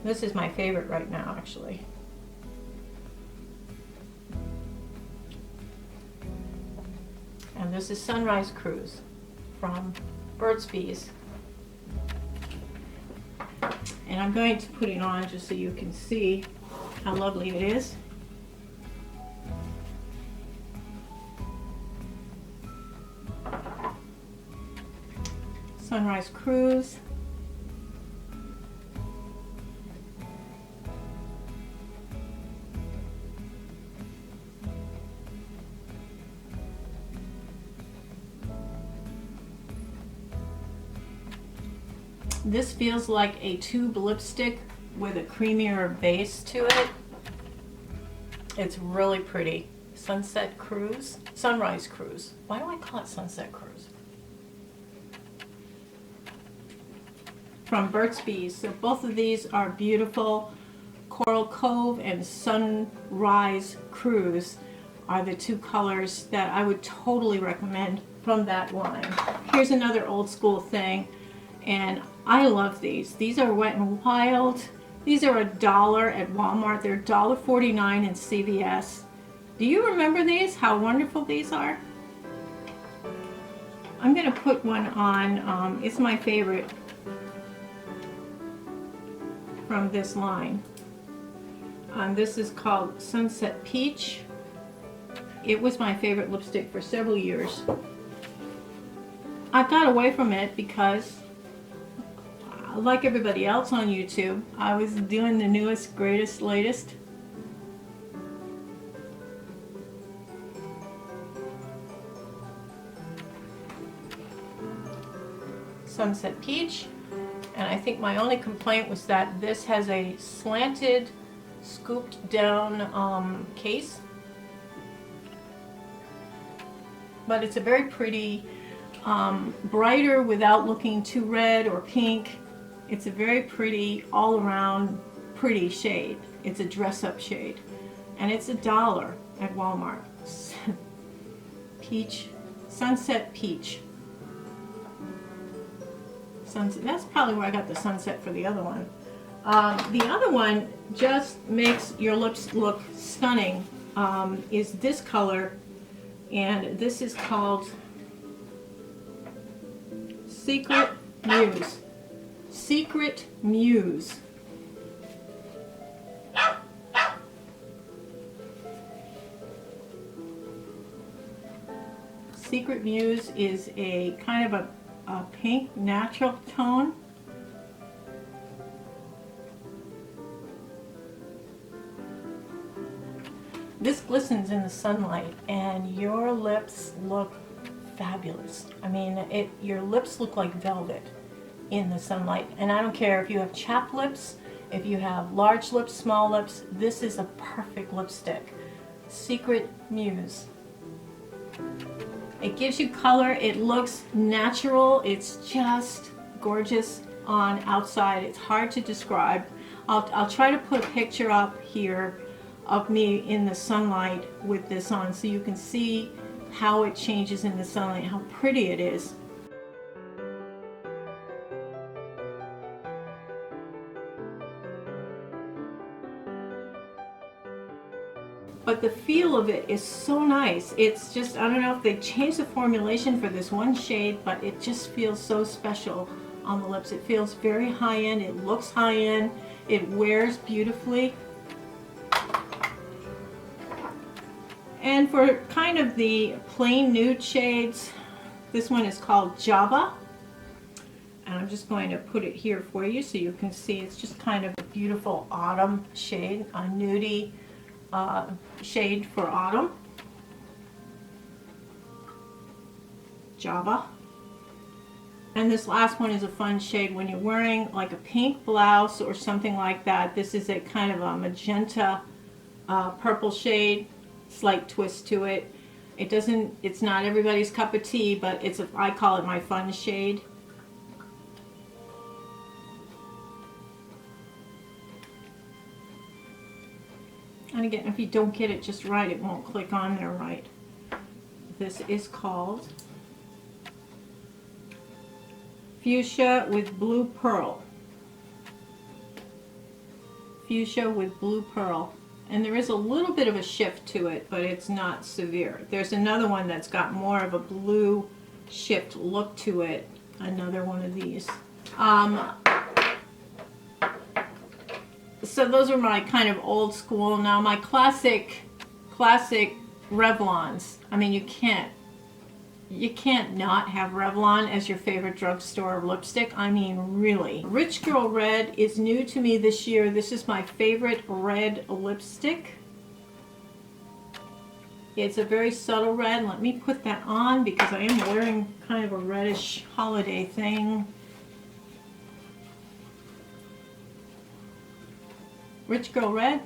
This is my favorite right now, actually. And this is Sunrise Cruise from Burt's Bees. And I'm going to put it on just so you can see how lovely it is. Sunrise Cruise. This feels like a tube lipstick with a creamier base to it. It's really pretty. Sunset Cruise? Sunrise Cruise. Why do I call it Sunset Cruise? From Burt's Bees. So both of these are beautiful. Coral Cove and Sunrise Cruise are the two colors that I would totally recommend from that line. Here's another old school thing, and I love these. These are Wet n Wild. These are $1 at Walmart. They're $1.49 in CVS. Do you remember these? How wonderful these are? I'm going to put one on. It's my favorite from this line. This is called Sunset Peach. It was my favorite lipstick for several years. I got away from it because, like everybody else on YouTube, I was doing the newest, greatest, latest. Sunset Peach. And I think my only complaint was that this has a slanted, scooped down case. But it's a very pretty, brighter without looking too red or pink. It's a very pretty, all around pretty shade. It's a dress-up shade. And it's $1 at Walmart. Peach, Sunset Peach. Sunset, that's probably where I got the sunset for the other one. The other one just makes your lips look stunning, is this color, and this is called Secret Muse. Secret Muse. Secret Muse is a kind of a pink natural tone. This glistens in the sunlight and your lips look fabulous. I mean, your lips look like velvet in the sunlight. And I don't care if you have chapped lips, if you have large lips, small lips, this is a perfect lipstick. Secret Muse. It gives you color, it looks natural, it's just gorgeous on outside. It's hard to describe. I'll try to put a picture up here of me in the sunlight with this on so you can see how it changes in the sunlight, how pretty it is. But the feel of it is so nice. It's just, I don't know if they changed the formulation for this one shade, but it just feels so special on the lips. It feels very high-end, it looks high-end, it wears beautifully. And for kind of the plain nude shades, this one is called Java. And I'm just going to put it here for you so you can see. It's just kind of a beautiful autumn shade, a nudie shade for autumn. Java. And this last one is a fun shade when you're wearing like a pink blouse or something like that. This is a kind of a magenta purple shade, slight twist to it. It's not everybody's cup of tea, but I call it my fun shade. And again, if you don't get it just right, it won't click on there right. This is called Fuchsia with Blue Pearl. fuchsia with blue pearl. And there is a little bit of a shift to it, but it's not severe. There's another one that's got more of a blue shift look to it. Another one of these. So those are my kind of old school. Now my classic Revlons. I mean, you can't not have Revlon as your favorite drugstore lipstick. I mean, really. Rich Girl Red is new to me this year. This is my favorite red lipstick. It's a very subtle red. Let me put that on because I am wearing kind of a reddish holiday thing. Rich Girl Red.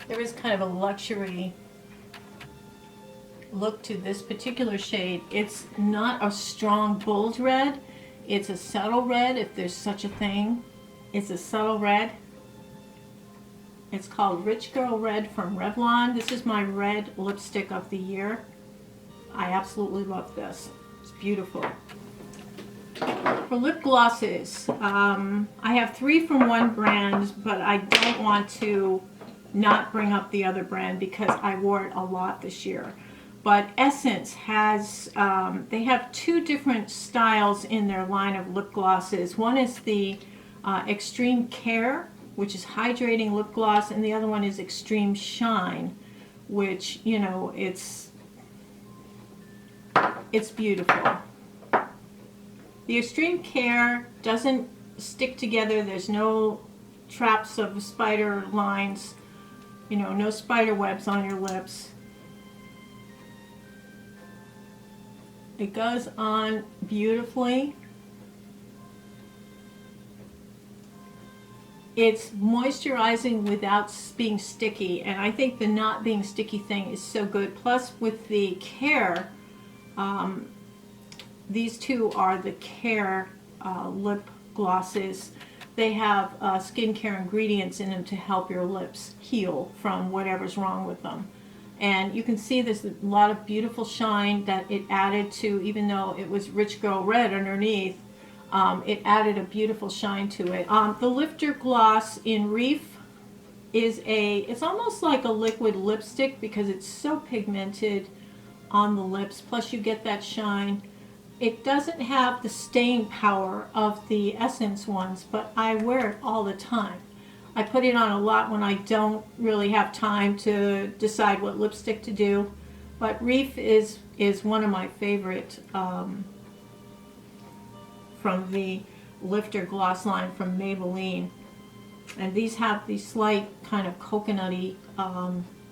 There is kind of a luxury look to this particular shade. It's not a strong bold red. It's a subtle red, if there's such a thing. It's a subtle red. It's called Rich Girl Red from Revlon. This is my red lipstick of the year. I absolutely love this. It's beautiful. For lip glosses, I have 3 from one brand, but I don't want to not bring up the other brand because I wore it a lot this year. But Essence has, they have 2 different styles in their line of lip glosses. One is the Extreme Care, which is hydrating lip gloss, and the other one is Extreme Shine, which, you know, it's beautiful. The Extreme Care doesn't stick together. There's no traps of spider lines, you know, no spider webs on your lips. It goes on beautifully. It's moisturizing without being sticky, and I think the not being sticky thing is so good. Plus with the Care, these 2 are the Care lip glosses. They have skincare ingredients in them to help your lips heal from whatever's wrong with them. And you can see there's a lot of beautiful shine that it added to, even though it was Rich Girl Red underneath, it added a beautiful shine to it. The Lifter Gloss in Reef is it's almost like a liquid lipstick because it's so pigmented on the lips, plus you get that shine. It doesn't have the staying power of the Essence ones, but I wear it all the time. I put it on a lot when I don't really have time to decide what lipstick to do. But Reef is one of my favorite from the Lifter Gloss line from Maybelline. And these have the slight kind of coconutty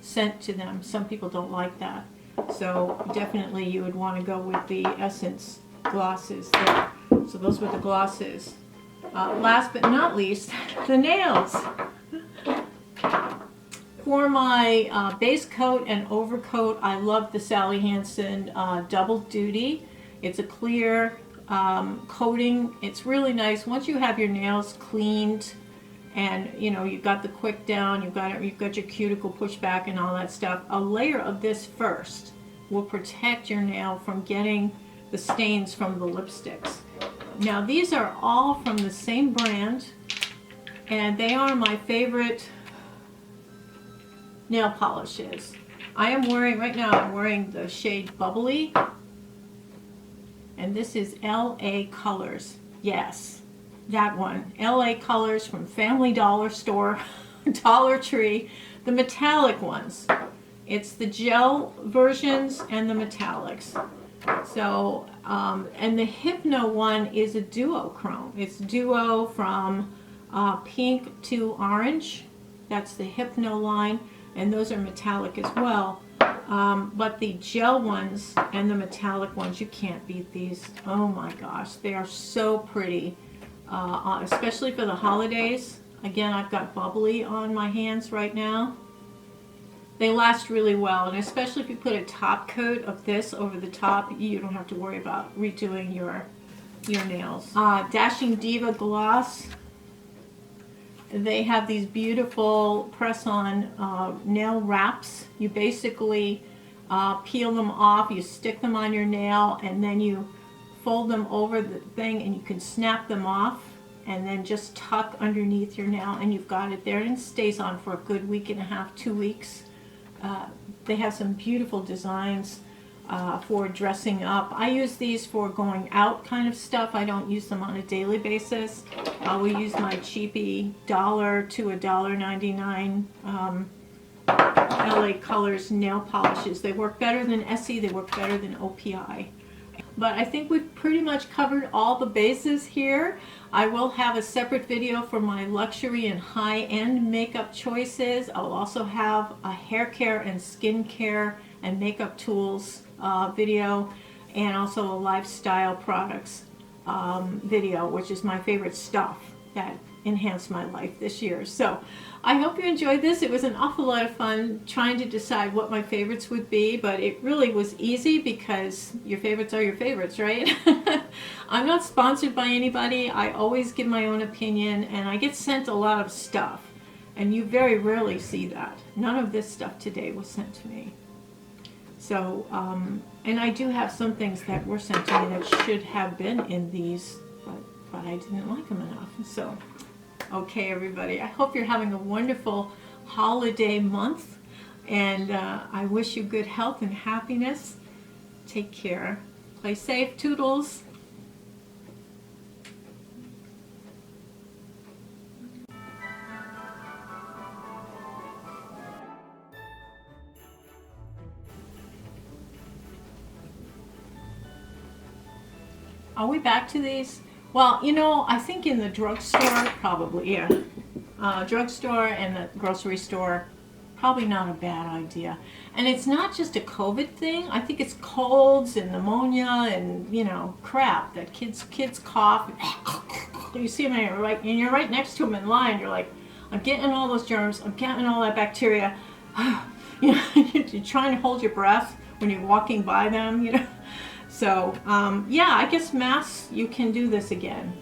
scent to them. Some people don't like that. So definitely you would want to go with the Essence glosses there. So those were the glosses. Last but not least, the nails. For my base coat and overcoat, I love the Sally Hansen Double Duty. It's a clear coating. It's really nice. Once you have your nails cleaned and you know you've got the quick down, you've got your cuticle pushed back and all that stuff, a layer of this first will protect your nail from getting the stains from the lipsticks. Now these are all from the same brand, and they are my favorite nail polishes. I am wearing, right now I'm wearing the shade Bubbly, and this is LA Colors. Yes, that one. LA Colors from Family Dollar Store, Dollar Tree, the metallic ones. It's the gel versions and the metallics. So, and the Hypno one is a duochrome. It's duo from pink to orange. That's the Hypno line, and those are metallic as well. But the gel ones and the metallic ones, you can't beat these. Oh my gosh, they are so pretty, especially for the holidays. Again, I've got Bubbly on my hands right now. They last really well, and especially if you put a top coat of this over the top, you don't have to worry about redoing your nails. Dashing Diva Gloss. They have these beautiful press-on nail wraps. You basically peel them off, you stick them on your nail, and then you fold them over the thing, and you can snap them off and then just tuck underneath your nail, and you've got it there, and it stays on for a good week and a half, 2 weeks. They have some beautiful designs for dressing up. I use these for going out kind of stuff. I don't use them on a daily basis. I will use my cheapy $1 to $1.99 LA Colors nail polishes. They work better than Essie, they work better than OPI. But I think we've pretty much covered all the bases here. I will have a separate video for my luxury and high-end makeup choices. I'll also have a hair care and skin care and makeup tools video, and also a lifestyle products video, which is my favorite stuff that enhanced my life this year. So I hope you enjoyed this. It was an awful lot of fun trying to decide what my favorites would be, but it really was easy because your favorites are your favorites, right? I'm not sponsored by anybody. I always give my own opinion, and I get sent a lot of stuff, and you very rarely see that. None of this stuff today was sent to me. So, and I do have some things that were sent to me that should have been in these, but I didn't like them enough. So, okay, everybody, I hope you're having a wonderful holiday month, and I wish you good health and happiness. Take care. Play safe. Toodles. Are we back to these? Well, you know, I think in the drugstore, probably, yeah. Drugstore and the grocery store, probably not a bad idea. And it's not just a COVID thing. I think it's colds and pneumonia and, you know, crap that kids cough. You see them and you're right next to them in line. You're like, I'm getting all those germs. I'm getting all that bacteria. You know, you're trying to hold your breath when you're walking by them, you know. So, yeah, I guess masks, you can do this again.